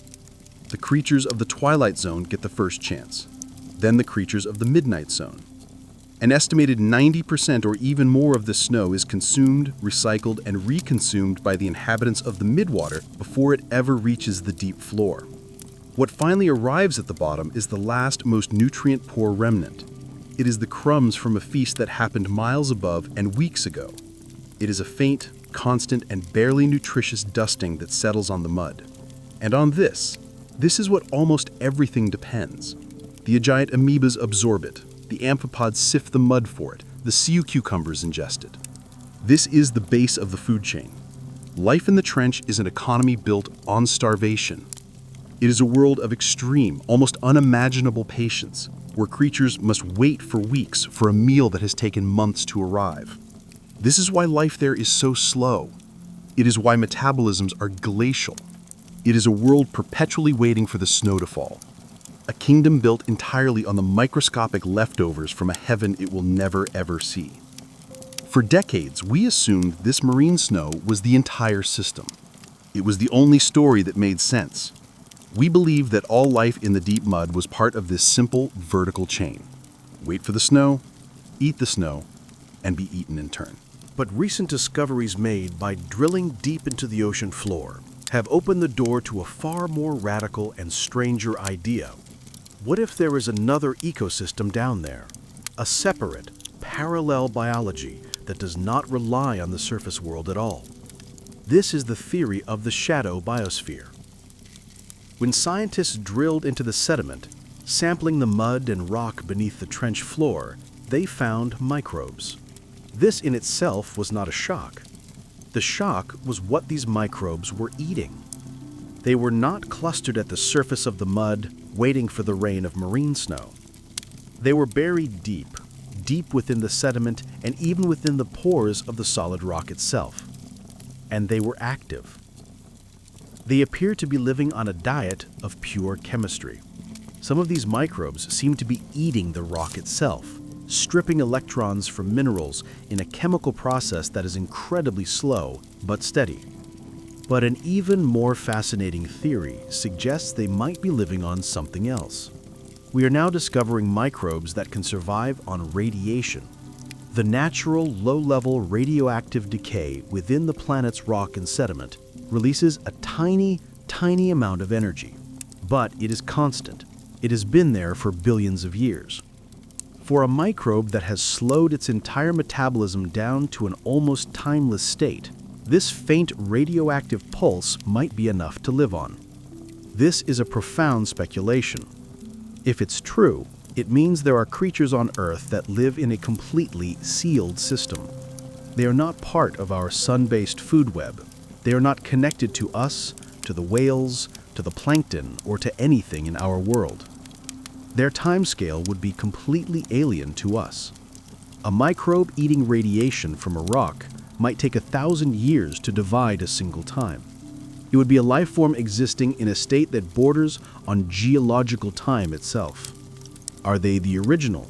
[SPEAKER 1] The creatures of the twilight zone get the first chance, then the creatures of the midnight zone. An estimated 90% or even more of the snow is consumed, recycled, and reconsumed by the inhabitants of the midwater before it ever reaches the deep floor. What finally arrives at the bottom is the last, most nutrient-poor remnant. It is the crumbs from a feast that happened miles above and weeks ago. It is a faint, constant, and barely nutritious dusting that settles on the mud. And on this is what almost everything depends. The giant amoebas absorb it. The amphipods sift the mud for it. The sea cucumbers ingest it. This is the base of the food chain. Life in the trench is an economy built on starvation. It is a world of extreme, almost unimaginable patience.
[SPEAKER 3] where creatures must wait for weeks for a meal that has taken months to arrive. This is why life there is so slow. It is why metabolisms are glacial. It is a world perpetually waiting for the snow to fall. A kingdom built entirely on the microscopic leftovers from a heaven it will never ever see. For decades, we assumed this marine snow was the entire system. It was the only story that made sense. We believed that all life in the deep mud was part of this simple vertical chain. Wait for the snow, eat the snow, and be eaten in turn.
[SPEAKER 2] But recent discoveries made by drilling deep into the ocean floor have opened the door to a far more radical and stranger idea. What if there is another ecosystem down there? A separate, parallel biology that does not rely on the surface world at all. This is the theory of the shadow biosphere. When scientists drilled into the sediment, sampling the mud and rock beneath the trench floor, they found microbes. This in itself was not a shock. The shock was what these microbes were eating. They were not clustered at the surface of the mud, waiting for the rain of marine snow. They were buried deep within the sediment and even within the pores of the solid rock itself. And they were active. They appear to be living on a diet of pure chemistry. Some of these microbes seem to be eating the rock itself, stripping electrons from minerals in a chemical process that is incredibly slow but steady. But an even more fascinating theory suggests they might be living on something else. We are now discovering microbes that can survive on radiation. The natural, low-level radioactive decay within the planet's rock and sediment releases a tiny, tiny amount of energy. But it is constant. It has been there for billions of years. For a microbe that has slowed its entire metabolism down to an almost timeless state, this faint radioactive pulse might be enough to live on. This is a profound speculation. If it's true, it means there are creatures on Earth that live in a completely sealed system. They are not part of our sun-based food web. They are not connected to us, to the whales, to the plankton, or to anything in our world. Their timescale would be completely alien to us. A microbe eating radiation from a rock might take 1,000 years to divide a single time. It would be a life form existing in a state that borders on geological time itself. Are they the original,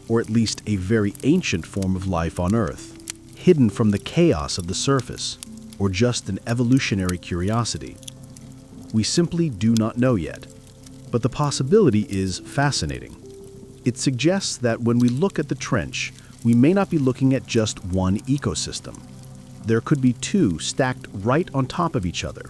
[SPEAKER 2] or at least a very ancient form of life on Earth, hidden from the chaos of the surface, or just an evolutionary curiosity? We simply do not know yet, but the possibility is fascinating. It suggests that when we look at the trench, we may not be looking at just one ecosystem. There could be two stacked right on top of each other.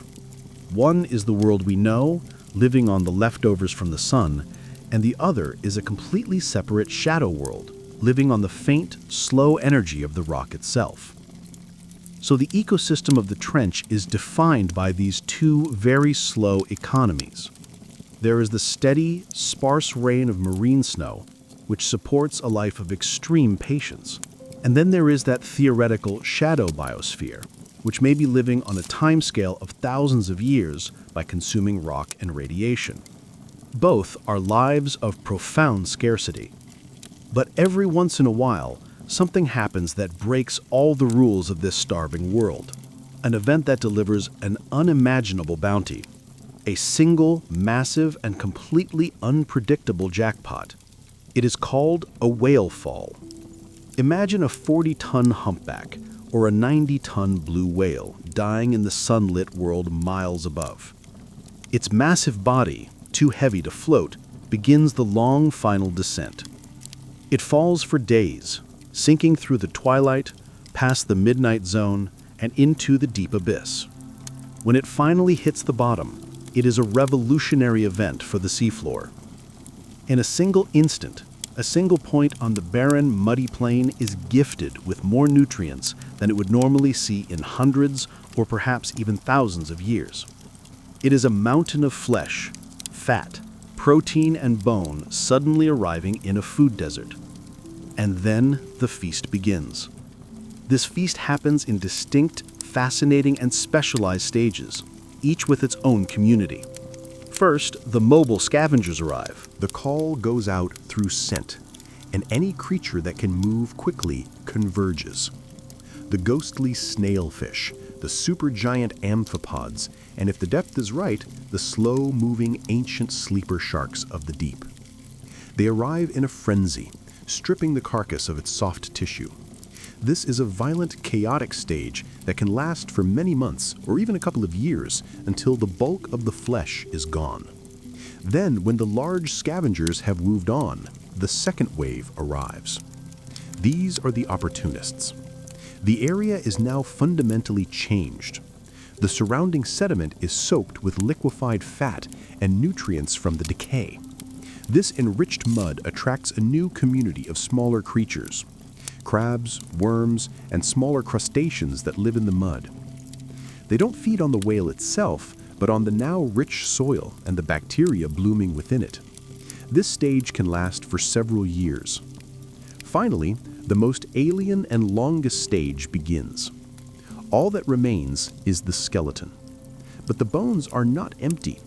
[SPEAKER 2] One is the world we know, living on the leftovers from the sun, and the other is a completely separate shadow world, living on the faint, slow energy of the rock itself. So the ecosystem of the trench is defined by these two very slow economies. There is the steady, sparse rain of marine snow, which supports a life of extreme patience. And then there is that theoretical shadow biosphere, which may be living on a timescale of thousands of years by consuming rock and radiation. Both are lives of profound scarcity. But every once in a while, something happens that breaks all the rules of this starving world. An event that delivers an unimaginable bounty. A single, massive, and completely unpredictable jackpot. It is called a whale fall. Imagine a 40-ton humpback or a 90-ton blue whale dying in the sunlit world miles above. Its massive body, too heavy to float, begins the long final descent. It falls for days, sinking through the twilight, past the midnight zone, and into the deep abyss. When it finally hits the bottom, it is a revolutionary event for the seafloor. In a single instant, a single point on the barren, muddy plain is gifted with more nutrients than it would normally see in hundreds or perhaps even thousands of years. It is a mountain of flesh, fat, protein, and bone suddenly arriving in a food desert. And then the feast begins. This feast happens in distinct, fascinating, and specialized stages, each with its own community.
[SPEAKER 3] First, the mobile scavengers arrive.
[SPEAKER 1] The call goes out through scent, and any creature that can move quickly converges. The ghostly snailfish, the supergiant amphipods, and if the depth is right, the slow-moving ancient sleeper sharks of the deep. They arrive in a frenzy, stripping the carcass of its soft tissue. This is a violent, chaotic stage that can last for many months or even a couple of years until the bulk of the flesh is gone. Then, when the large scavengers have moved on, the second wave arrives. These are the opportunists. The area is now fundamentally changed. The surrounding sediment is soaked with liquefied fat and nutrients from the decay. This enriched mud attracts a new community of smaller creatures: crabs, worms, and smaller crustaceans that live in the mud. They don't feed on the whale itself, but on the now rich soil and the bacteria blooming within it. This stage can last for several years. Finally, the most alien and longest stage begins. All that remains is the skeleton. But the bones are not empty.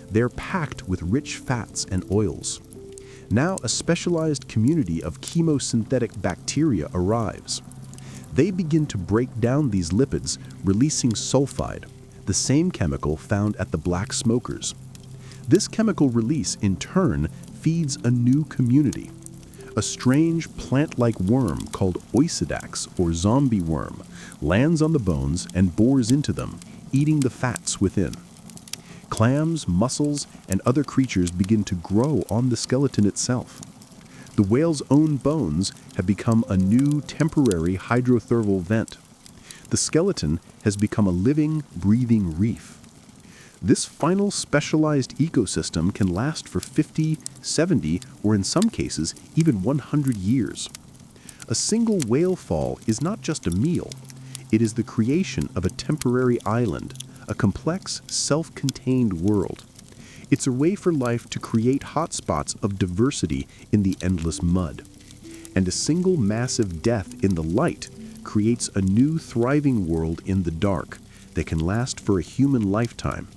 [SPEAKER 1] They're packed with rich fats and oils. Now a specialized community of chemosynthetic bacteria arrives. They begin to break down these lipids, releasing sulfide, the same chemical found at the black smokers. This chemical release, in turn, feeds a new community. A strange plant-like worm called oisidax, or zombie worm, lands on the bones and bores into them, eating the fats within. Clams, mussels, and other creatures begin to grow on the skeleton itself. The whale's own bones have become a new temporary hydrothermal vent. The skeleton has become a living, breathing reef. This final specialized ecosystem can last for 50, 70, or in some cases, even 100 years. A single whale fall is not just a meal. It is the creation of a temporary island, a complex, self-contained world. It's a way for life to create hotspots of diversity in the endless mud. And a single massive death in the light creates a new thriving world in the dark that can last for a human lifetime.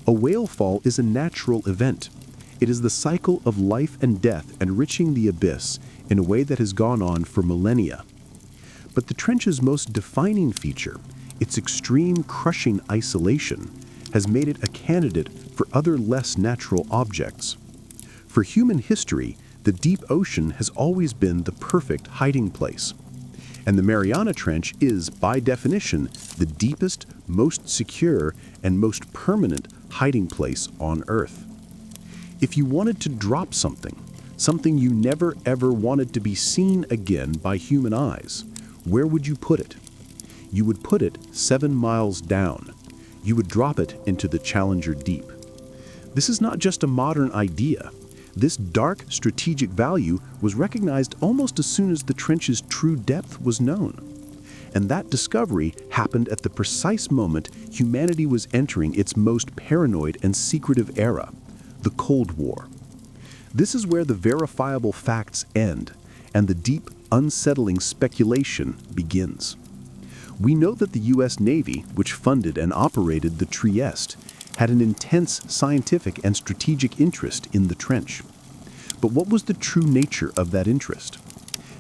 [SPEAKER 1] A whale fall is a natural event. It is the cycle of life and death enriching the abyss in a way that has gone on for millennia. But the trench's most defining feature, its extreme crushing isolation, has made it a candidate for other less natural objects. For human history, the deep ocean has always been the perfect hiding place. And the Mariana Trench is, by definition, the deepest, most secure, and most permanent hiding place on Earth. If you wanted to drop something you never ever wanted to be seen again by human eyes, where would you put it? You would put it 7 miles down. You would drop it into the Challenger Deep. This is not just a modern idea. This dark strategic value was recognized almost as soon as the trench's true depth was known. And that discovery happened at the precise moment humanity was entering its most paranoid and secretive era, the Cold War. This is where the verifiable facts end, and the deep, unsettling speculation begins. We know that the U.S. Navy, which funded and operated the Trieste, had an intense scientific and strategic interest in the trench. But what was the true nature of that interest?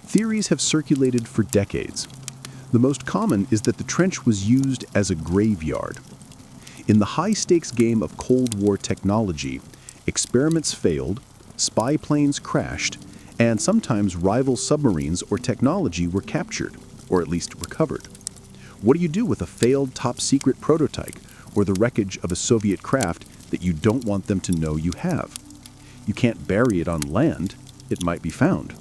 [SPEAKER 1] Theories have circulated for decades. The most common is that the trench was used as a graveyard. In the high-stakes game of Cold War technology, experiments failed, spy planes crashed, and sometimes rival submarines or technology were captured, or at least recovered. What do you do with a failed top-secret prototype or the wreckage of a Soviet craft that you don't want them to know you have? You can't bury it on land. It might be found.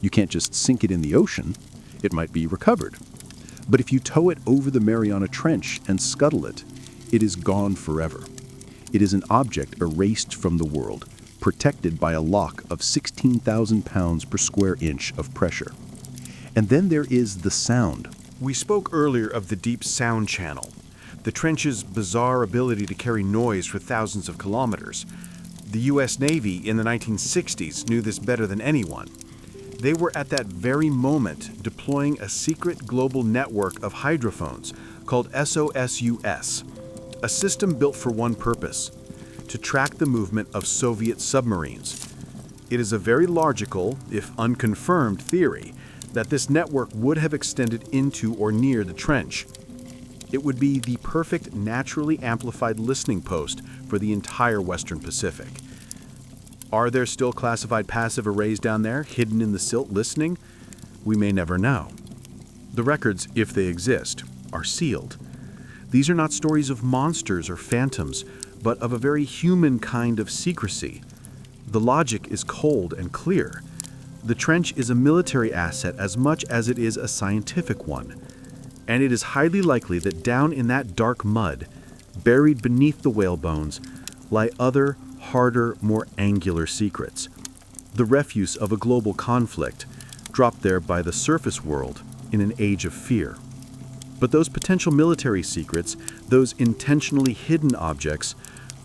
[SPEAKER 1] You can't just sink it in the ocean. It might be recovered. But if you tow it over the Mariana Trench and scuttle it, it is gone forever. It is an object erased from the world, protected by a lock of 16,000 pounds per square inch of pressure. And then there is the sound. We spoke earlier of the deep sound channel, the trench's bizarre ability to carry noise for thousands of kilometers. The U.S. Navy in the 1960s knew this better than anyone. They were at that very moment deploying a secret global network of hydrophones called SOSUS, a system built for one purpose:
[SPEAKER 3] to track the movement of Soviet submarines. It is a very logical, if unconfirmed, theory that this network would have extended into or near the trench. It would be the perfect naturally amplified listening post for the entire Western Pacific. Are there still classified passive arrays down there, hidden in the silt listening? We may never know. The records, if they exist, are sealed. These are not stories of monsters or phantoms, but of a very human kind of secrecy. The logic is cold and clear. The trench is a military asset as much as it is a scientific one. And it is highly likely that down in that dark mud, buried beneath the whale bones, lie other, harder, more angular secrets. The refuse of a global conflict, dropped there by the surface world in an age of fear. But those potential military secrets, those intentionally hidden objects,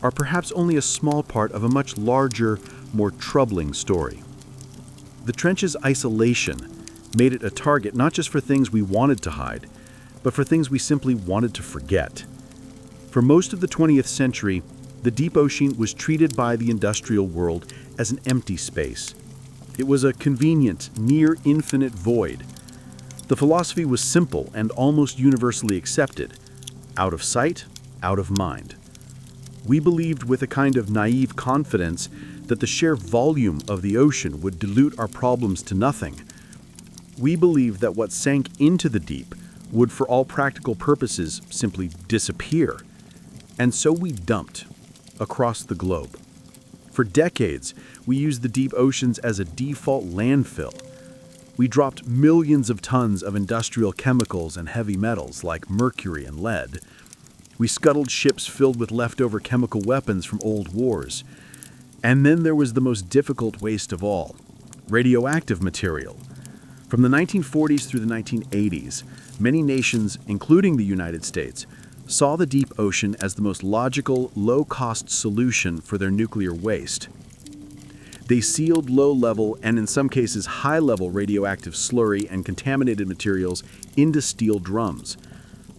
[SPEAKER 3] are perhaps only a small part of a much larger, more troubling story. The trench's isolation made it a target not just for things we wanted to hide, but for things we simply wanted to forget. For most of the 20th century, the deep ocean was treated by the industrial world as an empty space. It was a convenient, near-infinite void. The philosophy was simple and almost universally accepted: out of sight, out of mind. We believed with a kind of naive confidence that the sheer volume of the ocean would dilute our problems to nothing. We believed that what sank into the deep would, for all practical purposes, simply disappear. And so we dumped across the globe. For decades, we used the deep oceans as a default landfill. We dropped millions of tons of industrial chemicals and heavy metals like mercury and lead. We scuttled ships filled with leftover chemical weapons from old wars. And then there was the most difficult waste of all: radioactive material. From the 1940s through the 1980s, many nations, including the United States, saw the deep ocean as the most logical, low-cost solution for their nuclear waste. They sealed low-level and in some cases high-level radioactive slurry and contaminated materials into steel drums,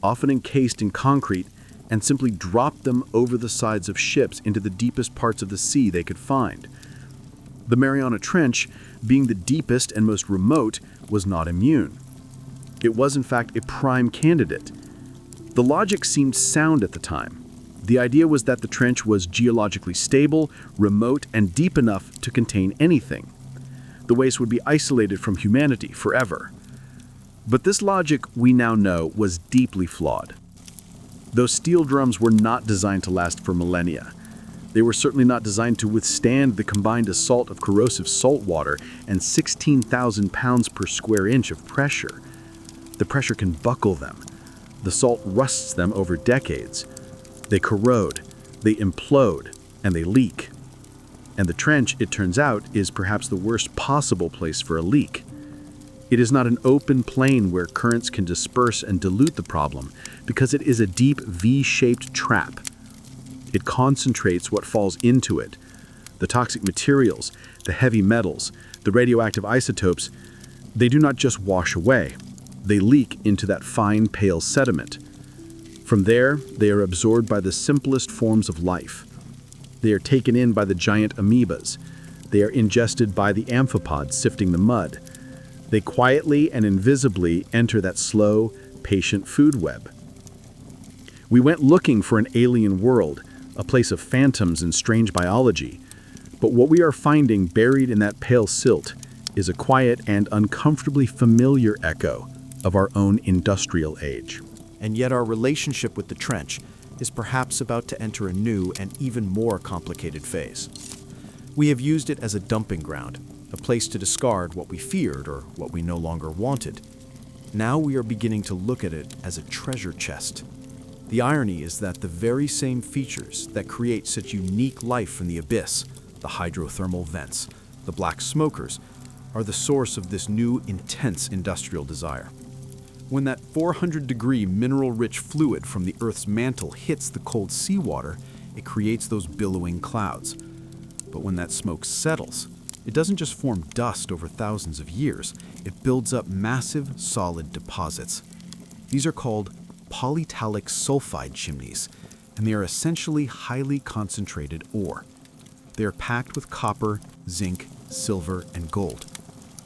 [SPEAKER 3] often encased in concrete, and simply dropped them over the sides of ships into the deepest parts of the sea they could find. The Mariana Trench, being the deepest and most remote, was not immune. It was in fact a prime candidate. The logic seemed sound at the time. The idea was that the trench was geologically stable, remote, and deep enough to contain anything. The waste would be isolated from humanity forever. But this logic, we now know, was deeply flawed. Those steel drums were not designed to last for millennia. They were certainly not designed to withstand the combined assault of corrosive salt water and 16,000 pounds per square inch of pressure. The pressure can buckle them. The salt rusts them over decades. They corrode, they implode, and they leak. And the trench, it turns out, is perhaps the worst possible place for a leak. It is not an open plain where currents can disperse and dilute the problem, because it is a deep V-shaped trap. It concentrates what falls into it. The toxic materials, the heavy metals, the radioactive isotopes, they do not just wash away. They leak into that fine, pale sediment. From there, they are absorbed by the simplest forms of life. They are taken in by the giant amoebas. They are ingested by the amphipods sifting the mud. They quietly and invisibly enter that slow, patient food web. We went looking for an alien world, a place of phantoms and strange biology, but what we are finding buried in that pale silt is a quiet and uncomfortably familiar echo of our own industrial age.
[SPEAKER 4] And yet our relationship with the trench is perhaps about to enter a new and even more complicated phase. We have used it as a dumping ground, a place to discard what we feared or what we no longer wanted. Now we are beginning to look at it as a treasure chest. The irony is that the very same features that create such unique life from the abyss, the hydrothermal vents, the black smokers, are the source of this new intense industrial desire. When that 400-degree mineral-rich fluid from the Earth's mantle hits the cold seawater, it creates those billowing clouds. But when that smoke settles, it doesn't just form dust over thousands of years, it builds up massive, solid deposits. These are called polytalic sulfide chimneys, and they are essentially highly concentrated ore. They are packed with copper, zinc, silver, and gold.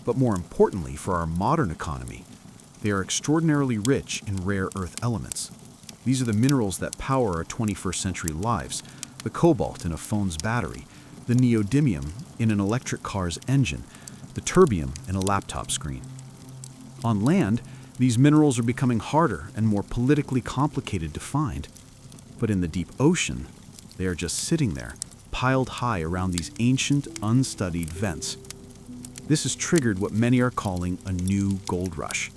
[SPEAKER 4] But more importantly for our modern economy, they are extraordinarily rich in rare earth elements. These are the minerals that power our 21st century lives: the cobalt in a phone's battery, the neodymium in an electric car's engine, the terbium in a laptop screen. On land, these minerals are becoming harder and more politically complicated to find. But in the deep ocean, they are just sitting there, piled high around these ancient, unstudied vents. This has triggered what many are calling a new gold rush.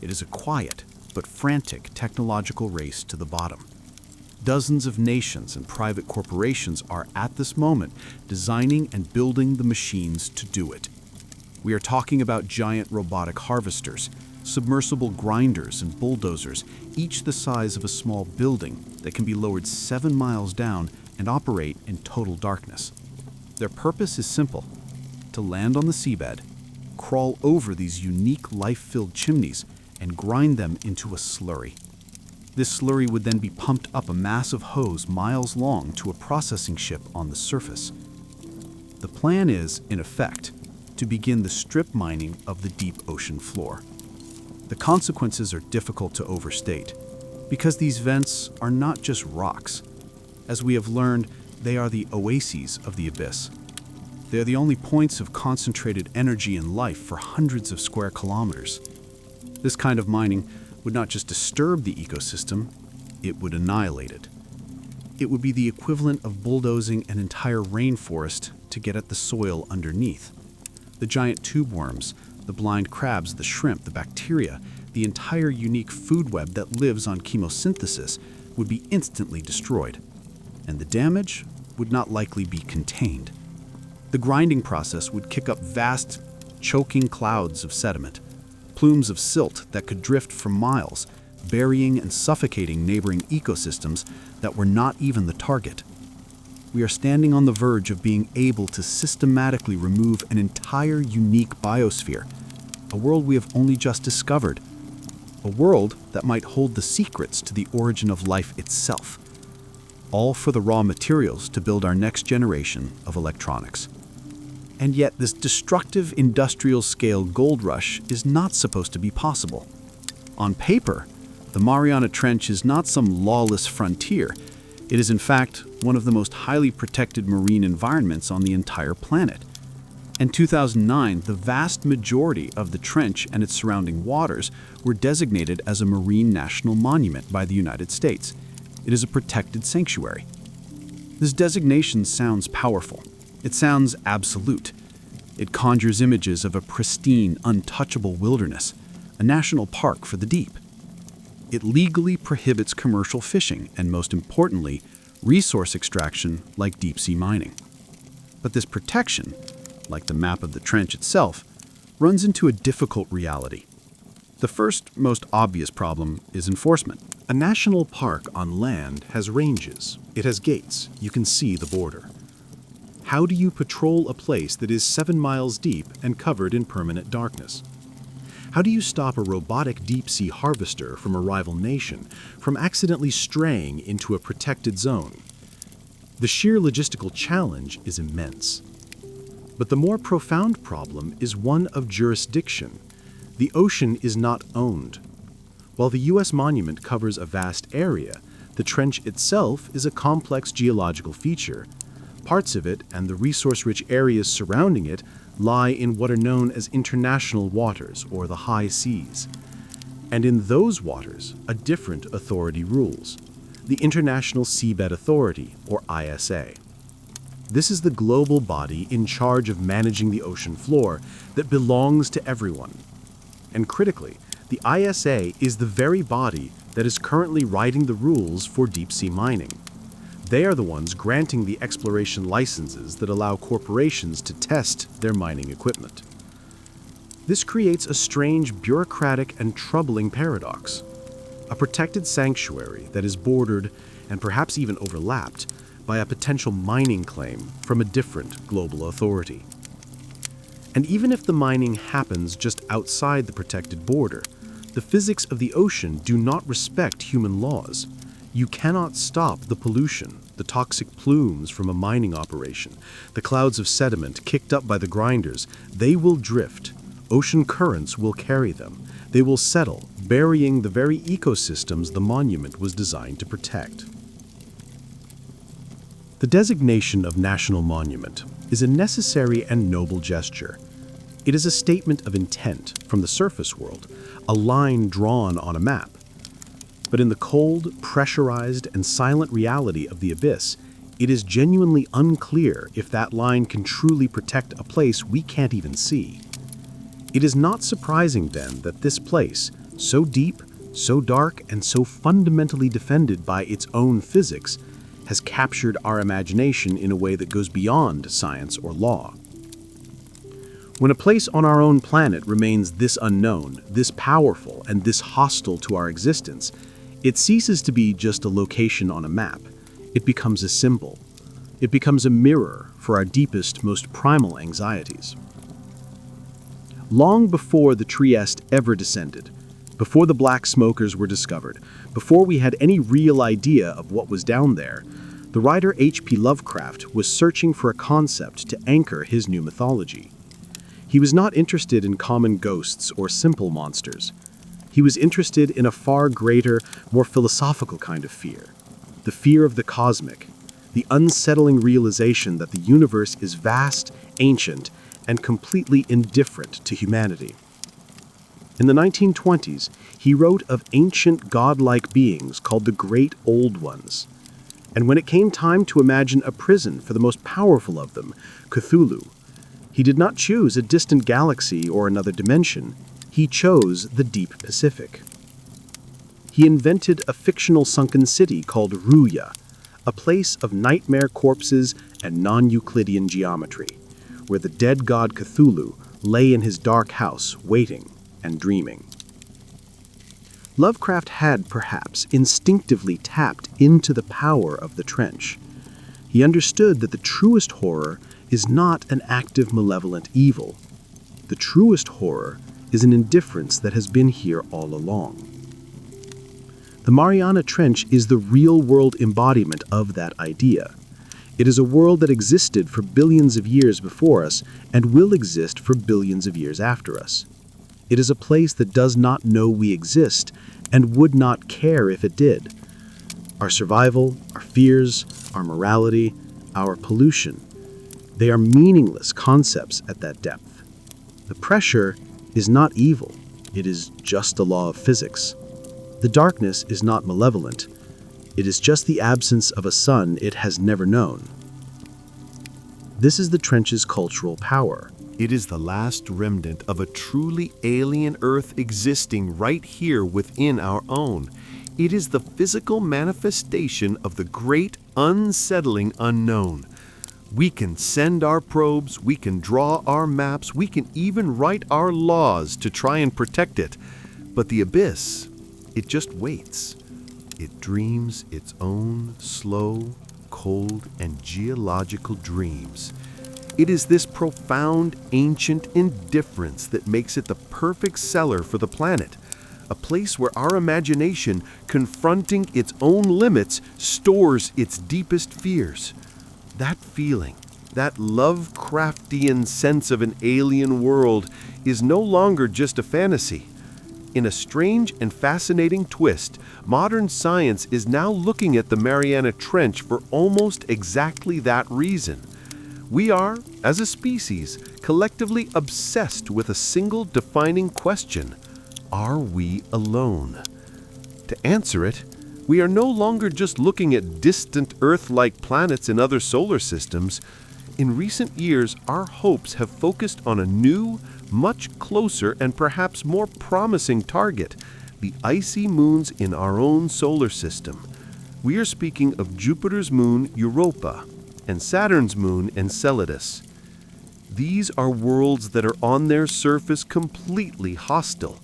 [SPEAKER 4] It is a quiet but frantic technological race to the bottom. Dozens of nations and private corporations are at this moment designing and building the machines to do it. We are talking about giant robotic harvesters, submersible grinders and bulldozers, each the size of a small building that can be lowered 7 miles down and operate in total darkness. Their purpose is simple: to land on the seabed, crawl over these unique life-filled chimneys, and grind them into a slurry. This slurry would then be pumped up a massive hose miles long to a processing ship on the surface. The plan is, in effect, to begin the strip mining of the deep ocean floor. The consequences are difficult to overstate, because these vents are not just rocks. As we have learned, they are the oases of the abyss. They are the only points of concentrated energy and life for hundreds of square kilometers. This kind of mining would not just disturb the ecosystem, it would annihilate it. It would be the equivalent of bulldozing an entire rainforest to get at the soil underneath. The giant tube worms, the blind crabs, the shrimp, the bacteria, the entire unique food web that lives on chemosynthesis would be instantly destroyed, and the damage would not likely be contained. The grinding process would kick up vast, choking clouds of sediment, plumes of silt that could drift for miles, burying and suffocating neighboring ecosystems that were not even the target. We are standing on the verge of being able to systematically remove an entire unique biosphere, a world we have only just discovered, a world that might hold the secrets to the origin of life itself, all for the raw materials to build our next generation of electronics. And yet this destructive industrial-scale gold rush is not supposed to be possible. On paper, the Mariana Trench is not some lawless frontier. It is in fact one of the most highly protected marine environments on the entire planet. In 2009, the vast majority of the trench and its surrounding waters were designated as a marine national monument by the United States. It is a protected sanctuary. This designation sounds powerful. It sounds absolute. It conjures images of a pristine, untouchable wilderness, a national park for the deep. It legally prohibits commercial fishing and, most importantly, resource extraction like deep-sea mining. But this protection, like the map of the trench itself, runs into a difficult reality. The first, most obvious problem is enforcement.
[SPEAKER 1] A national park on land has ranges. It has gates. You can see the border. How do you patrol a place that is 7 miles deep and covered in permanent darkness? How do you stop a robotic deep-sea harvester from a rival nation from accidentally straying into a protected zone? The sheer logistical challenge is immense. But the more profound problem is one of jurisdiction. The ocean is not owned. While the U.S. monument covers a vast area, the trench itself is a complex geological feature. Parts of it and the resource-rich areas surrounding it lie in what are known as international waters, or the high seas. And in those waters, a different authority rules: the International Seabed Authority, or ISA. This is the global body in charge of managing the ocean floor that belongs to everyone. And critically, the ISA is the very body that is currently writing the rules for deep-sea mining. They are the ones granting the exploration licenses that allow corporations to test their mining equipment. This creates a strange bureaucratic and troubling paradox: a protected sanctuary that is bordered and perhaps even overlapped by a potential mining claim from a different global authority. And even if the mining happens just outside the protected border, the physics of the ocean do not respect human laws. You cannot stop the pollution, the toxic plumes from a mining operation, the clouds of sediment kicked up by the grinders. They will drift. Ocean currents will carry them. They will settle, burying the very ecosystems the monument was designed to protect. The designation of national monument is a necessary and noble gesture. It is a statement of intent from the surface world, a line drawn on a map. But in the cold, pressurized, and silent reality of the abyss, it is genuinely unclear if that line can truly protect a place we can't even see. It is not surprising, then, that this place, so deep, so dark, and so fundamentally defended by its own physics, has captured our imagination in a way that goes beyond science or law. When a place on our own planet remains this unknown, this powerful, and this hostile to our existence, it ceases to be just a location on a map. It becomes a symbol. It becomes a mirror for our deepest, most primal anxieties. Long before the Trieste ever descended, before the black smokers were discovered, before we had any real idea of what was down there, the writer H.P. Lovecraft was searching for a concept to anchor his new mythology. He was not interested in common ghosts or simple monsters. He was interested in a far greater, more philosophical kind of fear. The fear of the cosmic, the unsettling realization that the universe is vast, ancient, and completely indifferent to humanity. In the 1920s, he wrote of ancient godlike beings called the Great Old Ones. And when it came time to imagine a prison for the most powerful of them, Cthulhu, he did not choose a distant galaxy or another dimension. He chose the deep Pacific. He invented a fictional sunken city called Ruya, a place of nightmare corpses and non-Euclidean geometry, where the dead god Cthulhu lay in his dark house waiting and dreaming. Lovecraft had, perhaps, instinctively tapped into the power of the trench. He understood that the truest horror is not an active malevolent evil. The truest horror is an indifference that has been here all along. The Mariana Trench is the real-world embodiment of that idea. It is a world that existed for billions of years before us and will exist for billions of years after us. It is a place that does not know we exist and would not care if it did. Our survival, our fears, our morality, our pollution, they are meaningless concepts at that depth. The pressure is not evil, it is just a law of physics. The darkness is not malevolent, it is just the absence of a sun it has never known. This is the trench's cultural power.
[SPEAKER 2] It is the last remnant of a truly alien Earth existing right here within our own. It is the physical manifestation of the great unsettling unknown. We can send our probes, we can draw our maps, we can even write our laws to try and protect it. But the abyss, it just waits. It dreams its own slow, cold, and geological dreams. It is this profound, ancient indifference that makes it the perfect cellar for the planet, a place where our imagination, confronting its own limits, stores its deepest fears. That feeling, that Lovecraftian sense of an alien world, is no longer just a fantasy. In a strange and fascinating twist, modern science is now looking at the Mariana Trench for almost exactly that reason. We are, as a species, collectively obsessed with a single defining question: are we alone? To answer it, we are no longer just looking at distant Earth-like planets in other solar systems. In recent years, our hopes have focused on a new, much closer and perhaps more promising target: the icy moons in our own solar system. We are speaking of Jupiter's moon Europa and Saturn's moon Enceladus. These are worlds that are on their surface completely hostile.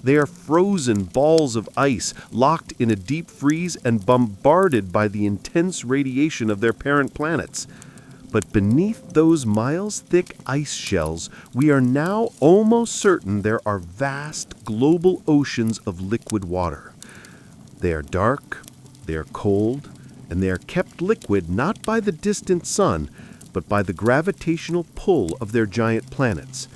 [SPEAKER 2] They are frozen balls of ice, locked in a deep freeze and bombarded by the intense radiation of their parent planets. But beneath those miles-thick ice shells, we are now almost certain there are vast global oceans of liquid water. They are dark, They are cold, and they are kept liquid not by the distant sun, but by the gravitational pull of their giant planets.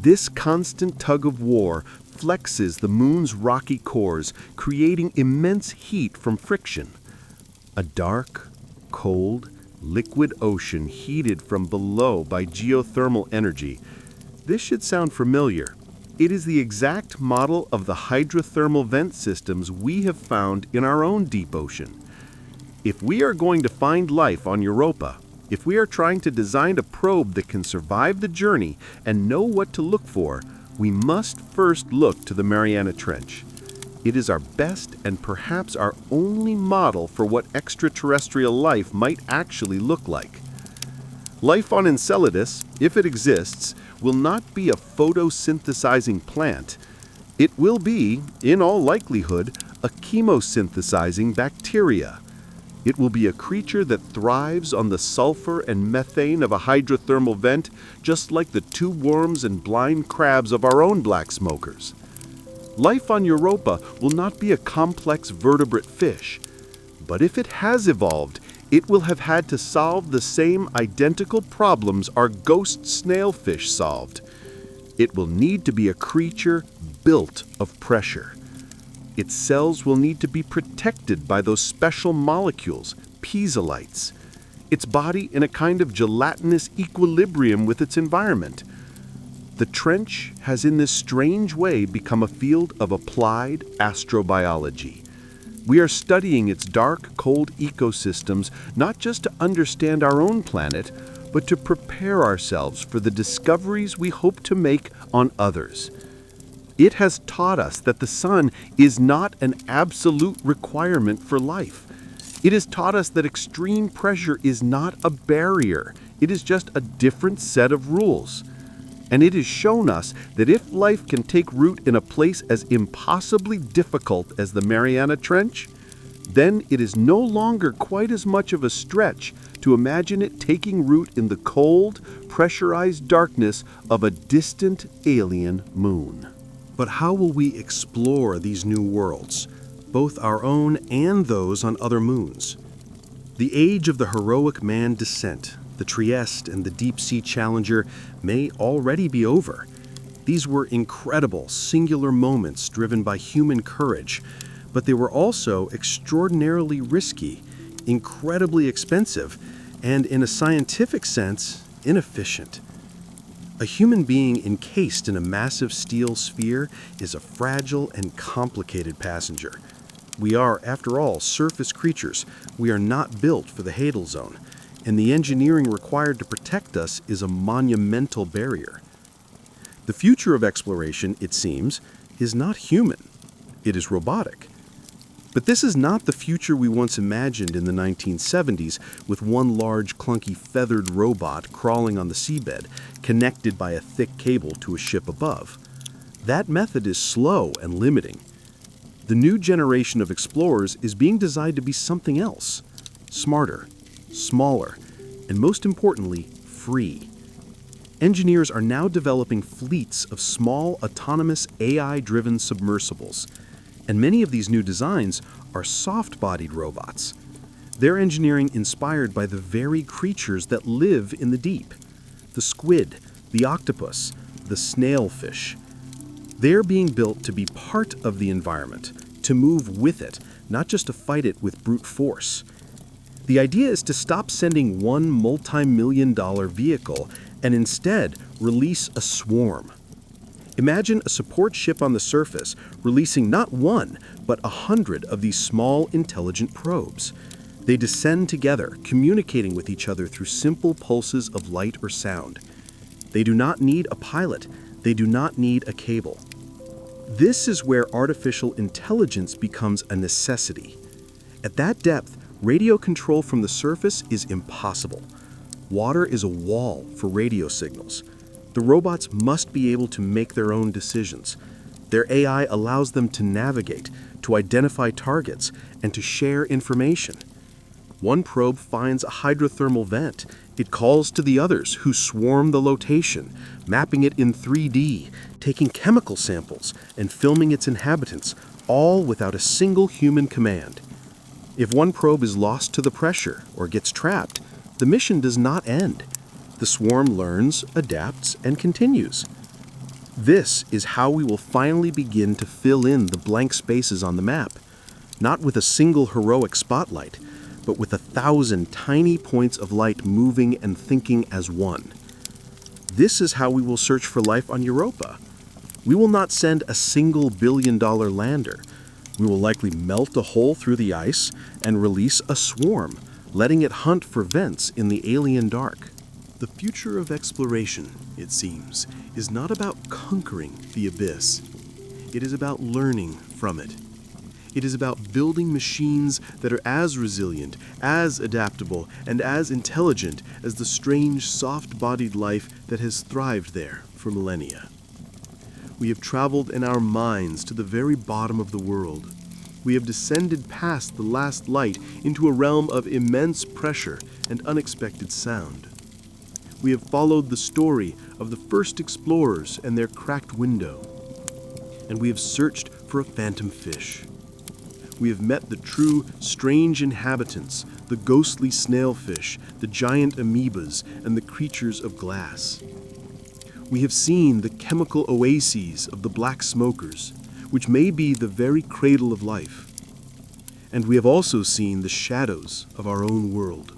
[SPEAKER 2] This constant tug of war flexes the moon's rocky cores, creating immense heat from friction. A dark, cold, liquid ocean heated from below by geothermal energy. This should sound familiar. It is the exact model of the hydrothermal vent systems we have found in our own deep ocean. If we are going to find life on Europa, if we are trying to design a probe that can survive the journey and know what to look for, we must first look to the Mariana Trench. It is our best and perhaps our only model for what extraterrestrial life might actually look like. Life on Enceladus, if it exists, will not be a photosynthesizing plant. It will be, in all likelihood, a chemosynthesizing bacteria. It will be a creature that thrives on the sulfur and methane of a hydrothermal vent, just like the tube worms and blind crabs of our own black smokers. Life on Europa will not be a complex vertebrate fish, but if it has evolved, it will have had to solve the same identical problems our ghost snailfish solved. It will need to be a creature built of pressure. Its cells will need to be protected by those special molecules, piezolites. Its body in a kind of gelatinous equilibrium with its environment. The trench has in this strange way become a field of applied astrobiology. We are studying its dark, cold ecosystems not just to understand our own planet, but to prepare ourselves for the discoveries we hope to make on others. It has taught us that the sun is not an absolute requirement for life. It has taught us that extreme pressure is not a barrier. It is just a different set of rules. And it has shown us that if life can take root in a place as impossibly difficult as the Mariana Trench, then it is no longer quite as much of a stretch to imagine it taking root in the cold, pressurized darkness of a distant alien moon.
[SPEAKER 3] But how will we explore these new worlds, both our own and those on other moons? The age of the heroic manned descent, the Trieste and the Deep-Sea Challenger, may already be over. These were incredible, singular moments driven by human courage, but they were also extraordinarily risky, incredibly expensive, and in a scientific sense, inefficient. A human being encased in a massive steel sphere is a fragile and complicated passenger. We are, after all, surface creatures. We are not built for the Hadal Zone, and the engineering required to protect us is a monumental barrier. The future of exploration, it seems, is not human. It is robotic. But this is not the future we once imagined in the 1970s with one large, clunky, feathered robot crawling on the seabed, connected by a thick cable to a ship above. That method is slow and limiting. The new generation of explorers is being designed to be something else. Smarter, smaller, and most importantly, free. Engineers are now developing fleets of small, autonomous, AI-driven submersibles. And many of these new designs are soft-bodied robots. Their engineering inspired by the very creatures that live in the deep. The squid, the octopus, the snailfish. They're being built to be part of the environment, to move with it, not just to fight it with brute force. The idea is to stop sending one multi-million-dollar vehicle and instead release a swarm. Imagine a support ship on the surface releasing not one, but 100 of these small, intelligent probes. They descend together, communicating with each other through simple pulses of light or sound. They do not need a pilot. They do not need a cable. This is where artificial intelligence becomes a necessity. At that depth, radio control from the surface is impossible. Water is a wall for radio signals. The robots must be able to make their own decisions. Their AI allows them to navigate, to identify targets, and to share information. One probe finds a hydrothermal vent. It calls to the others who swarm the location, mapping it in 3D, taking chemical samples, and filming its inhabitants, all without a single human command. If one probe is lost to the pressure or gets trapped, the mission does not end. The swarm learns, adapts, and continues. This is how we will finally begin to fill in the blank spaces on the map, not with a single heroic spotlight, but with 1,000 tiny points of light moving and thinking as one. This is how we will search for life on Europa. We will not send a single billion-dollar lander. We will likely melt a hole through the ice and release a swarm, letting it hunt for vents in the alien dark. The future of exploration, it seems, is not about conquering the abyss. It is about learning from it. It is about building machines that are as resilient, as adaptable, and as intelligent as the strange, soft-bodied life that has thrived there for millennia. We have traveled in our minds to the very bottom of the world. We have descended past the last light into a realm of immense pressure and unexpected sound. We have followed the story of the first explorers and their cracked window. And we have searched for a phantom fish. We have met the true, strange inhabitants, the ghostly snailfish, the giant amoebas, and the creatures of glass. We have seen the chemical oases of the black smokers, which may be the very cradle of life. And we have also seen the shadows of our own world,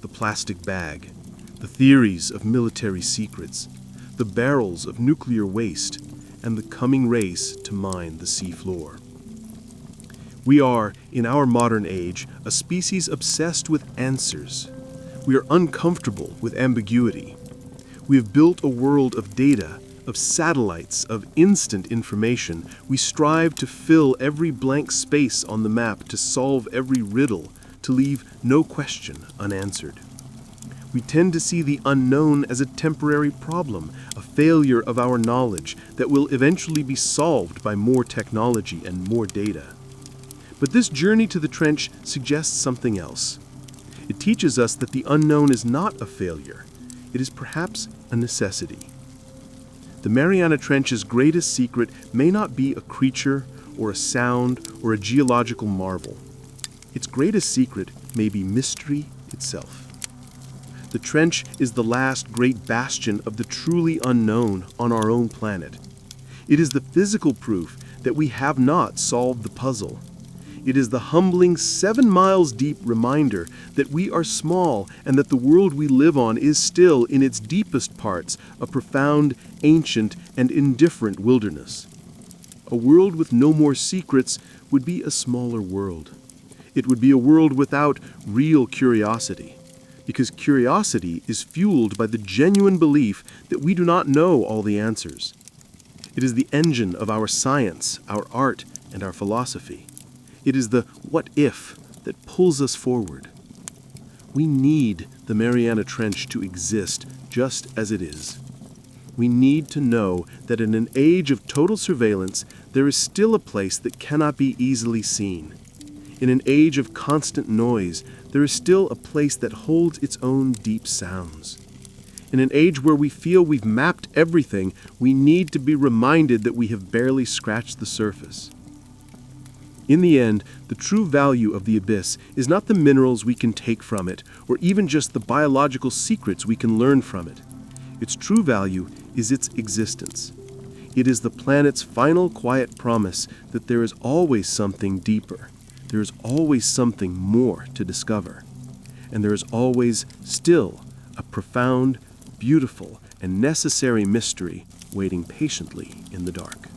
[SPEAKER 3] the plastic bag, the theories of military secrets, the barrels of nuclear waste, and the coming race to mine the seafloor. We are, in our modern age, a species obsessed with answers. We are uncomfortable with ambiguity. We have built a world of data, of satellites, of instant information. We strive to fill every blank space on the map, to solve every riddle, to leave no question unanswered. We tend to see the unknown as a temporary problem, a failure of our knowledge that will eventually be solved by more technology and more data. But this journey to the trench suggests something else. It teaches us that the unknown is not a failure. It is perhaps a necessity. The Mariana Trench's greatest secret may not be a creature or a sound or a geological marvel. Its greatest secret may be mystery itself. The trench is the last great bastion of the truly unknown on our own planet. It is the physical proof that we have not solved the puzzle. It is the humbling 7 miles deep reminder that we are small and that the world we live on is still, in its deepest parts, a profound, ancient, and indifferent wilderness. A world with no more secrets would be a smaller world. It would be a world without real curiosity, because curiosity is fueled by the genuine belief that we do not know all the answers. It is the engine of our science, our art, and our philosophy. It is the what if that pulls us forward. We need the Mariana Trench to exist just as it is. We need to know that in an age of total surveillance, there is still a place that cannot be easily seen. In an age of constant noise, there is still a place that holds its own deep sounds. In an age where we feel we've mapped everything, we need to be reminded that we have barely scratched the surface. In the end, the true value of the abyss is not the minerals we can take from it, or even just the biological secrets we can learn from it. Its true value is its existence. It is the planet's final quiet promise that there is always something deeper. There is always something more to discover. And there is always still a profound, beautiful, and necessary mystery waiting patiently in the dark.